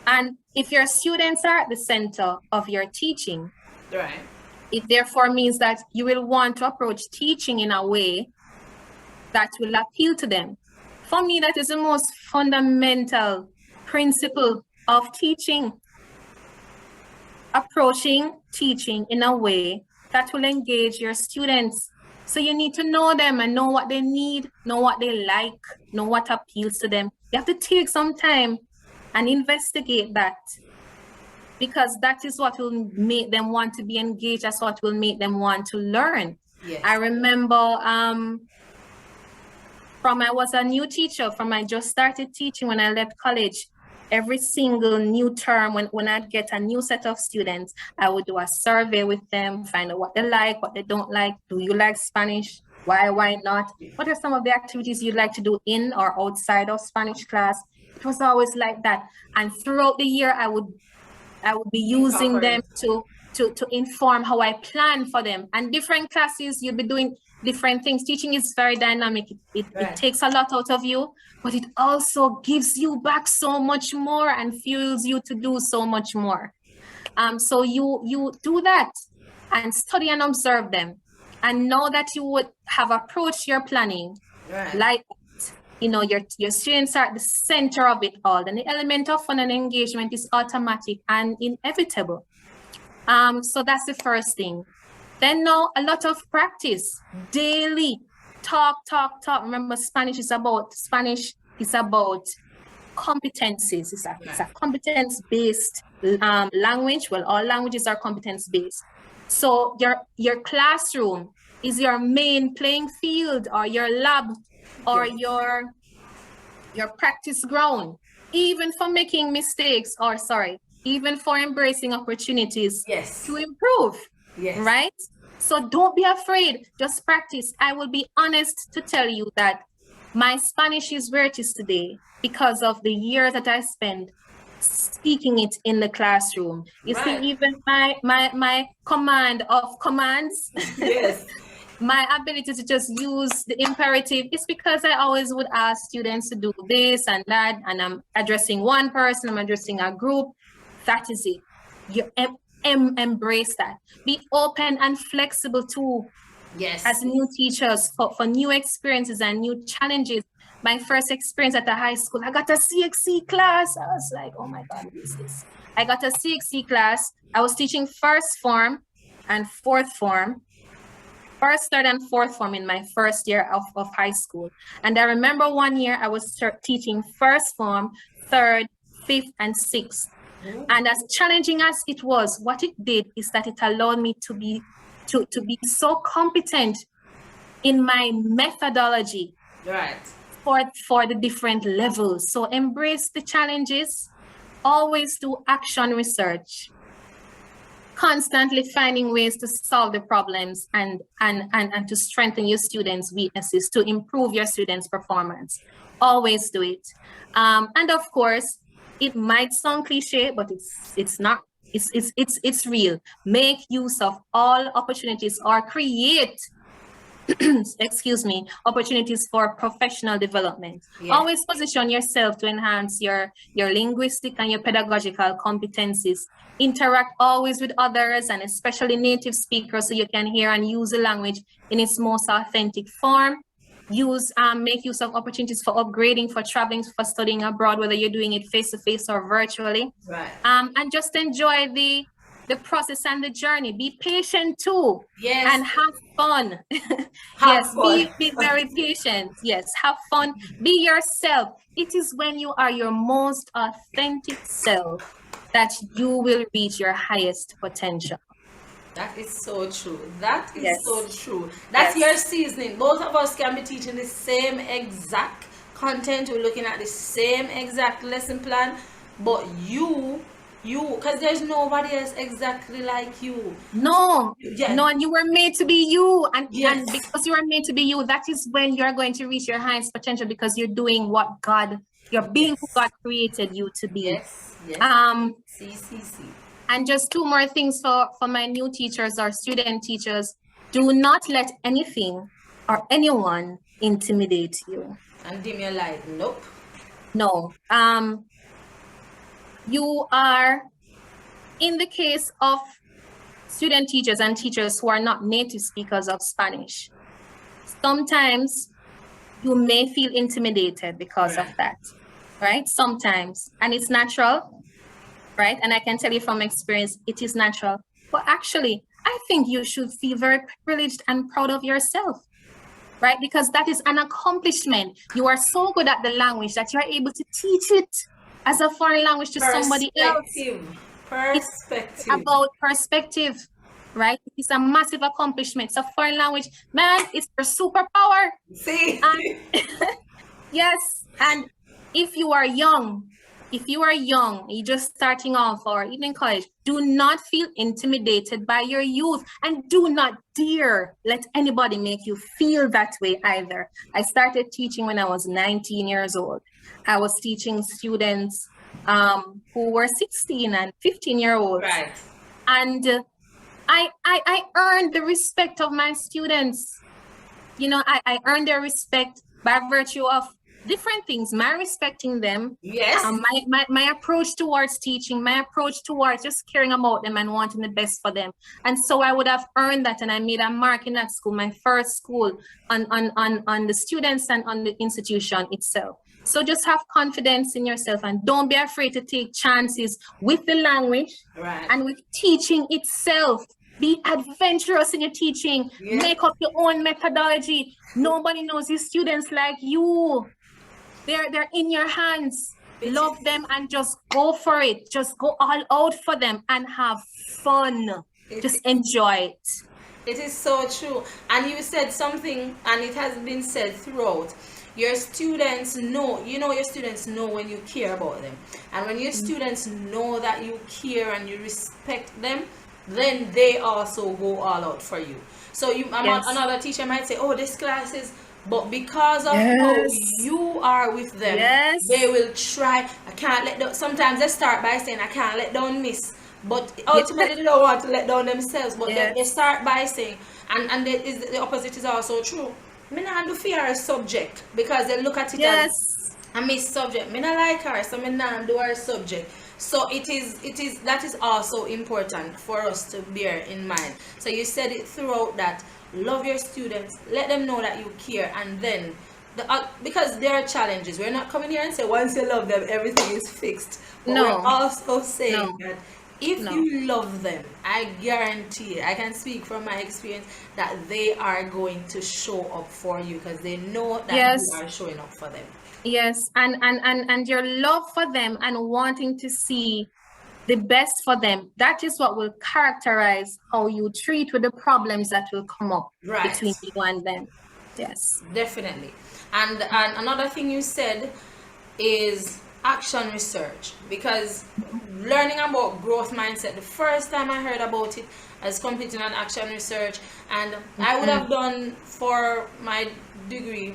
And if your students are at the center of your teaching, right, it therefore means that you will want to approach teaching in a way that will appeal to them. For me, that is the most fundamental principle of teaching. Approaching teaching in a way that will engage your students. So you need to know them and know what they need, know what they like, know what appeals to them. You have to take some time and investigate that, because that is what will make them want to be engaged. That's what will make them want to learn. Yes. I remember from I was a new teacher, from I just started teaching when I left college. Every single new term, when I'd get a new set of students, I would do a survey with them, find out what they like, what they don't like. Do you like Spanish? Why not? What are some of the activities you'd like to do in or outside of Spanish class? It was always like that. And throughout the year, I would be using them to inform how I plan for them. And different classes, you'll be doing different things. Teaching is very dynamic. It takes a lot out of you, but it also gives you back so much more and fuels you to do so much more. So you do that and study and observe them, and know that you would have approached your planning like your students are at the center of it all. Then the element of fun and engagement is automatic and inevitable. So that's the first thing. Then now a lot of practice daily. Talk. Remember, Spanish is about competencies. It's a competence-based language. Well, all languages are competence-based. So your classroom is your main playing field, or your lab, or your practice ground, even for making mistakes, even for embracing opportunities to improve. Yes. Right? So don't be afraid, just practice. I will be honest to tell you that my Spanish is where it is today because of the years that I spent speaking it in the classroom. You see, Right. even my command of commands, Yes. my ability to just use the imperative is because I always would ask students to do this and that, and I'm addressing one person, I'm addressing a group. That is it. You embrace that. Be open and flexible too. Yes. As new teachers for new experiences and new challenges. My first experience at the high school, I got a CXC class. I was like, oh my God, what is this? I got a CXC class. I was teaching first form and fourth form, first, third, and fourth form in my first year of high school. And I remember one year I was teaching first form, third, fifth, and sixth. And as challenging as it was, what it did is that it allowed me to be so competent in my methodology, Right. for the different levels. So embrace the challenges, always do action research, constantly finding ways to solve the problems and to strengthen your students' weaknesses, to improve your students' performance. Always do it. And of course, it might sound cliche, but it's not. It's real. Make use of all opportunities or create excuse me, opportunities for professional development. Yeah. Always position yourself to enhance your linguistic and your pedagogical competencies. Interact always with others and especially native speakers so you can hear and use the language in its most authentic form. Make use of opportunities for upgrading, for traveling, for studying abroad, whether you're doing it face-to-face or virtually. Right. And just enjoy the process and the journey. Be patient too. Yes. And have fun. Have fun. Be very patient. Yes, have fun. Be yourself. It is when you are your most authentic self that you will reach your highest potential. That is so true. That is Yes. so true. That's Yes. your seasoning. Both of us can be teaching the same exact content. We're looking at the same exact lesson plan, but you, because there's nobody else exactly like you. No, Yeah. no, and you were made to be you, and Yes. because you are made to be you, that is when you're going to reach your highest potential because you're doing what you're being who God created you to be. Yes. Yes. CCC. And just two more things for my new teachers or student teachers. Do not let anything or anyone intimidate you. And dim your light. Nope. No. You are, in the case of student teachers and teachers who are not native speakers of Spanish, sometimes you may feel intimidated because of that, right? Sometimes, and it's natural, right? And I can tell you from experience, it is natural. But actually, I think you should feel very privileged and proud of yourself, right? Because that is an accomplishment. You are so good at the language that you're able to teach it as a foreign language to somebody else. Perspective. It's about perspective, right? It's a massive accomplishment. It's a foreign language, man. It's your superpower. See? Yes, and if you are young, you're just starting off or even in college, do not feel intimidated by your youth and do not dare let anybody make you feel that way either. I started teaching when I was 19 years old. I was teaching students who were 16 and 15-year-olds. Right. And I earned the respect of my students. You know, I earned their respect by virtue of different things, my respecting them, yes, my approach towards teaching, my approach towards just caring about them and wanting the best for them. And so I would have earned that, and I made a mark in that school, my first school, on the students and on the institution itself. So just have confidence in yourself and don't be afraid to take chances with the language and with teaching itself. Be adventurous in your teaching. Yeah. Make up your own methodology. Nobody knows your students like you. They're in your hands. Love them and just go for it. Just go all out for them and have fun. Just enjoy it. It is so true. And you said something, and it has been said throughout. Your students know, your students know when you care about them. And when your students know that you care and you respect them, then they also go all out for you. So another teacher might say, oh, this class is but because of how Yes. you are with them, Yes. they will try. I can't let down. Sometimes they start by saying, I can't let down Miss, but ultimately they don't want to let down themselves, but they Yes. start by saying, and the opposite is also true. Me not do fear a subject because they look at it as Yes. a miss subject. Me not like her, so me not do her subject. So it is that is also important for us to bear in mind. So you said it throughout that love your students, let them know that you care, and then because there are challenges. We're not coming here and say once you love them everything is fixed, but we're No. also saying No. that if No. you love them, I guarantee, I can speak from my experience that they are going to show up for you because they know that Yes. you are showing up for them. Yes. And your love for them and wanting to see the best for them, that is what will characterize how you treat with the problems that will come up between Right. you and them. Yes. Definitely. And another thing you said is action research, because learning about growth mindset, the first time I heard about it, I was completing an action research, and I would have done for my degree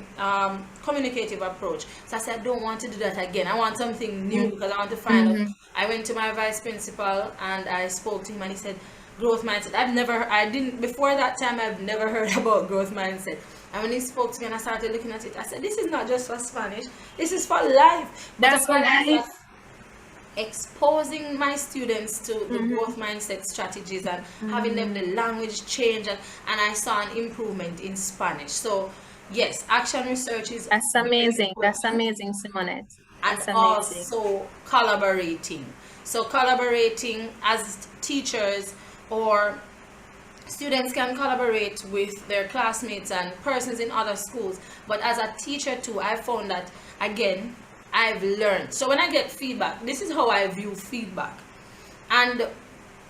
communicative approach. So I said I don't want to do that again. I want something new because I want to find out. I went to my vice principal and I spoke to him and he said growth mindset. I didn't before that time. I've never heard about growth mindset. And when he spoke to me and I started looking at it, I said, this is not just for Spanish, this is for life. But That's what I exposing my students to the growth mindset strategies and having them the language change, and I saw an improvement in Spanish. So yes, action research is That's very amazing. That's important. amazing, Simonette. And That's amazing. also collaborating. So collaborating as teachers, or students can collaborate with their classmates and persons in other schools, but as a teacher too, I found that again I've learned. So when I get feedback, this is how I view feedback, and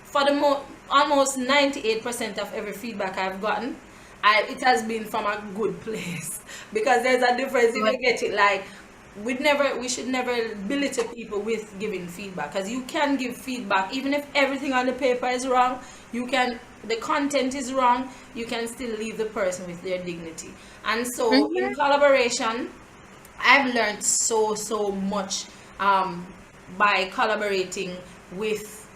for the almost 98% of every feedback I've gotten, it has been from a good place because there's a difference if you get it like we should never belittle people with giving feedback, because you can give feedback even if everything on the paper is wrong. The content is wrong, you can still leave the person with their dignity. And so in collaboration, I've learned so much by collaborating with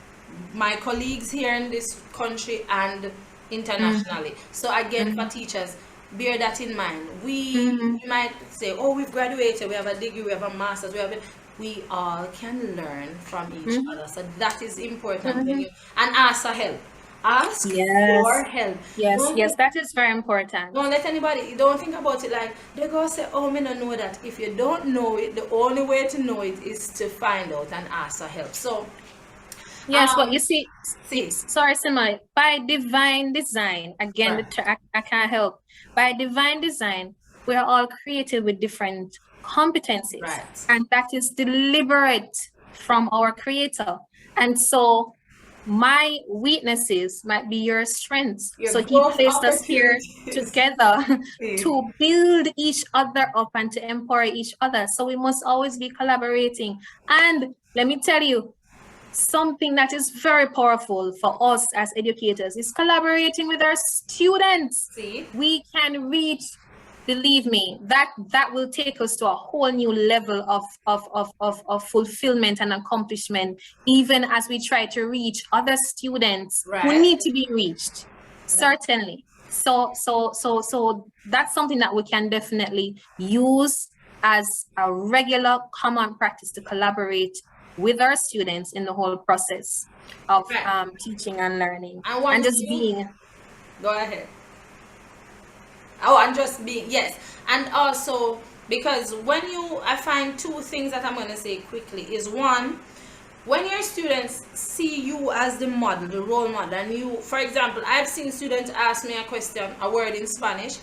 my colleagues here in this country and internationally. So again, for teachers, bear that in mind. We might say, oh, we've graduated, we have a degree, we have a master's, we all can learn from each other. So that is important when you and ask for help. Ask for help. Yes, yes, that is very important. Don't let anybody, don't think about it like they go say, oh, me don't know that. If you don't know it, the only way to know it is to find out and ask for help. So yes, but you see, sorry, Simone, by divine design, again, I can't help. By divine design, we are all created with different competencies, and that is deliberate from our creator. And so my weaknesses might be your strengths. So he placed us here together to build each other up and to empower each other. So we must always be collaborating. And let me tell you, something that is very powerful for us as educators is collaborating with our students. We can reach, believe me, that will take us to a whole new level of fulfillment and accomplishment, even as we try to reach other students who need to be reached. Certainly. So that's something that we can definitely use as a regular common practice to collaborate with our students in the whole process of teaching and learning. And just being. Go ahead. Oh, and just being, yes. And also, because I find two things that I'm going to say quickly is one, when your students see you as the model, the role model, and you, for example, I've seen students ask me a word in Spanish,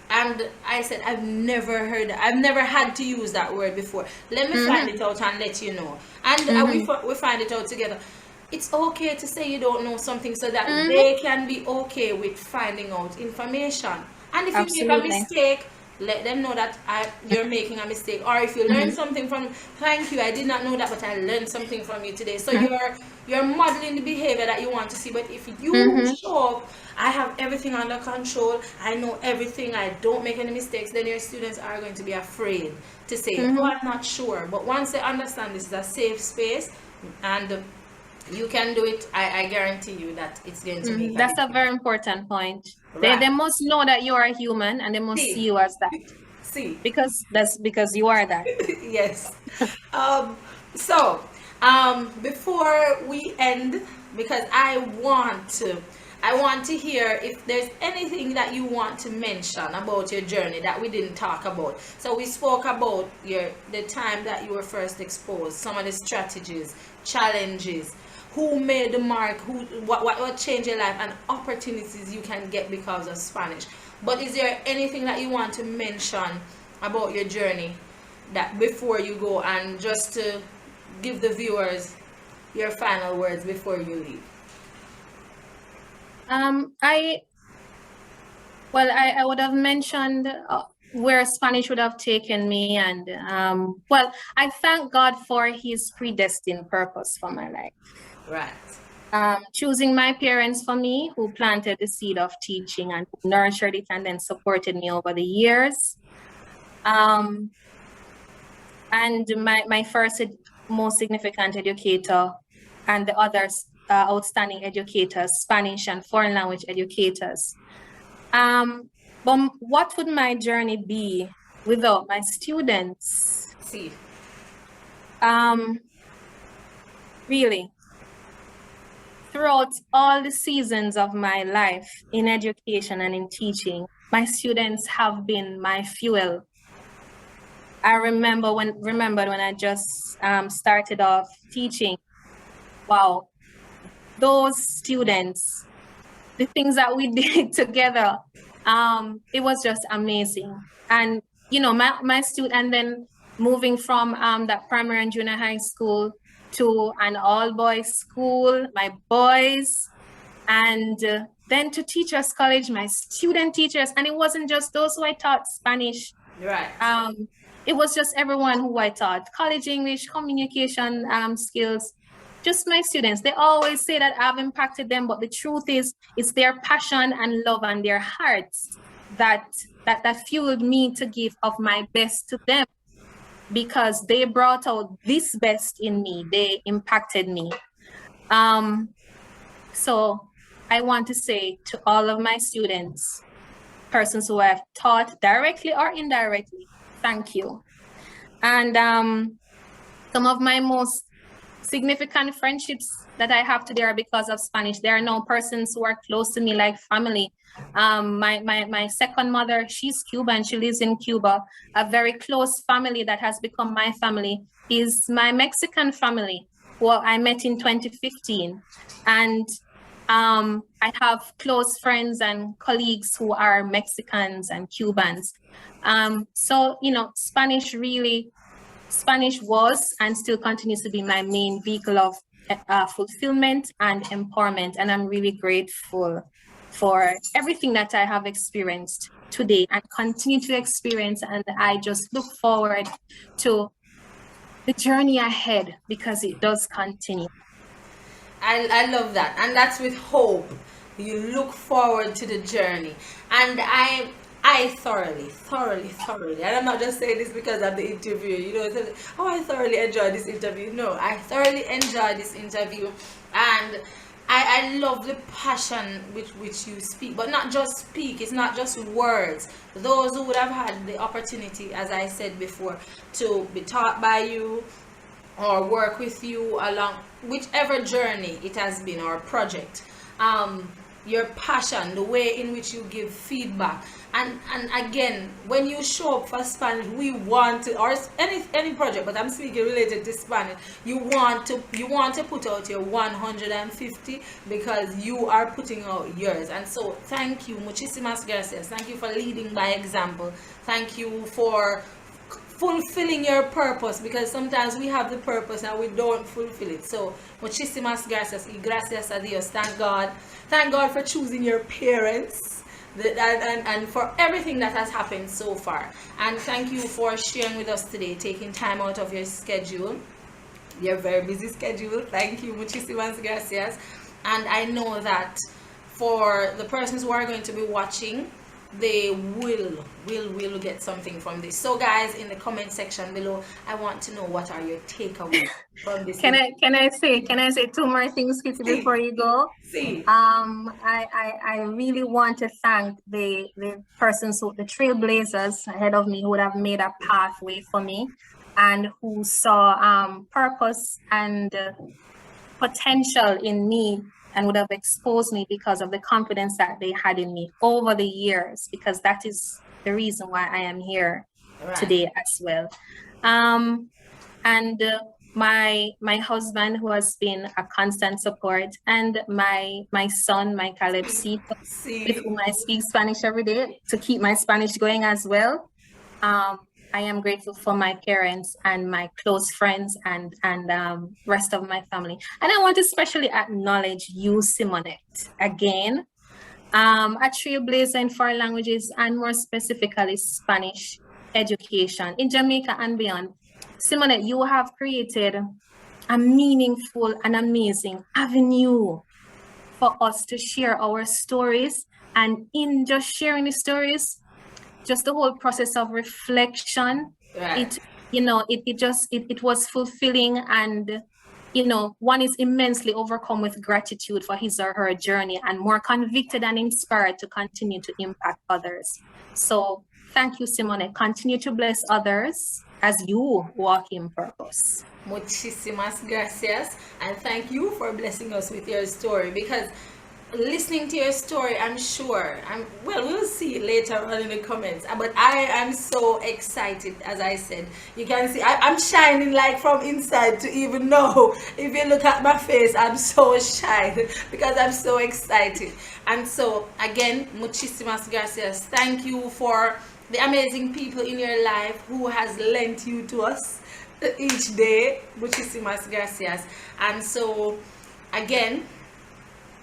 and I said, I've never had to use that word before. Let me find it out and let you know. And we find it out together. It's okay to say you don't know something so that they can be okay with finding out information. And if you make a mistake, let them know that you're making a mistake. Or if you learn something from, thank you, I did not know that, but I learned something from you today. So you're modeling the behavior that you want to see. But if you show up, I have everything under control, I know everything, I don't make any mistakes, then your students are going to be afraid to say, oh, I'm not sure. But once they understand this is a safe space and you can do it, I guarantee you that it's going to make That's a very important point. Right. They must know that you are a human, and they must see you as that. See. Because you are that. Yes. So, before we end, because I want to hear if there's anything that you want to mention about your journey that we didn't talk about. So we spoke about the time that you were first exposed, some of the strategies, challenges, who made the mark, what changed your life, and opportunities you can get because of Spanish. But is there anything that you want to mention about your journey that before you go, and just to give the viewers your final words before you leave? I would have mentioned where Spanish would have taken me, and I thank God for His predestined purpose for my life. Right. Choosing my parents for me, who planted the seed of teaching and nurtured it and then supported me over the years. And my first most significant educator and the others outstanding educators, Spanish and foreign language educators. But what would my journey be without my students? See. Really, throughout all the seasons of my life in education and in teaching, my students have been my fuel. I remembered when I just started off teaching. Wow, those students, the things that we did together, it was just amazing. And my student, and then moving from that primary and junior high school to an all-boys school, my boys, and then to Teachers College, my student teachers. And it wasn't just those who I taught Spanish. Right. It was just everyone who I taught college English, communication skills, just my students. They always say that I've impacted them, but the truth is, it's their passion and love and their hearts that fueled me to give of my best to them, because they brought out this best in me. They impacted me. So I want to say to all of my students, persons who I've taught directly or indirectly, thank you. And some of my most significant friendships that I have today are because of Spanish. There are now persons who are close to me like family. My second mother, she's Cuban, she lives in Cuba. A very close family that has become my family is my Mexican family, who I met in 2015. And I have close friends and colleagues who are Mexicans and Cubans. So, Spanish was and still continues to be my main vehicle of fulfillment and empowerment. And I'm really grateful for everything that I have experienced today and continue to experience. And I just look forward to the journey ahead, because it does continue. I love that. And that's with hope. You look forward to the journey. And I thoroughly, and I'm not just saying this because of the interview, I thoroughly enjoyed this interview. No, I thoroughly enjoyed this interview. And I love the passion with which you speak, but not just speak, it's not just words. Those who would have had the opportunity, as I said before, to be taught by you or work with you along whichever journey it has been, or project, your passion, the way in which you give feedback, and again, when you show up for Spanish, we want to, or any project, but I'm speaking related to Spanish, you want to put out your 150, because you are putting out yours. And so thank you, muchísimas gracias. Thank you for leading by example. Thank you for fulfilling your purpose, because sometimes we have the purpose and we don't fulfill it. So muchísimas gracias y gracias a Dios. Thank God for choosing your parents. and for everything that has happened so far. And thank you for sharing with us today, taking time out of your schedule, your very busy schedule. Thank you, muchísimas gracias. And I know that for the persons who are going to be watching, they will get something from this. So guys, in the comment section below, I want to know, what are your takeaways from this? Can I say two more things, Kitty, before you go? See. I really want to thank the persons the trailblazers ahead of me who would have made a pathway for me, and who saw purpose and potential in me, and would have exposed me because of the confidence that they had in me over the years, because that is the reason why I am here today as well. And my husband, who has been a constant support, and my son, my Caleb C, with whom I speak Spanish every day to keep my Spanish going as well. I am grateful for my parents and my close friends and rest of my family. And I want to especially acknowledge you, Simonette, again, a trailblazer in foreign languages, and more specifically Spanish education in Jamaica and beyond. Simonette, you have created a meaningful and amazing avenue for us to share our stories. And in just sharing the stories, just the whole process of reflection, it was fulfilling, and one is immensely overcome with gratitude for his or her journey, and more convicted and inspired to continue to impact others. So thank you, Simonette. Continue to bless others as you walk in purpose. Muchísimas gracias, and thank you for blessing us with your story, because listening to your story, I'm sure, we'll see later on in the comments, but I am so excited. As I said, you can see I'm shining like from inside to even know. If you look at my face, I'm so shy because I'm so excited. And so again, muchísimas gracias. Thank you for the amazing people in your life who has lent you to us each day. Muchísimas gracias. And so again,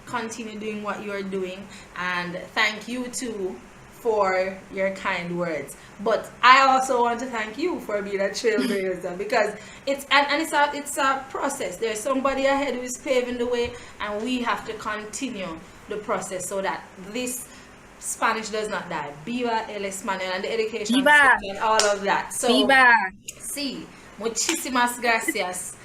continue doing what you're doing, and thank you too for your kind words. But I also want to thank you for being a trailblazer, because it's a process. There's somebody ahead who is paving the way, and we have to continue the process so that this Spanish does not die. Viva el Español, and the education and all of that. So Viva. Sí, muchísimas gracias.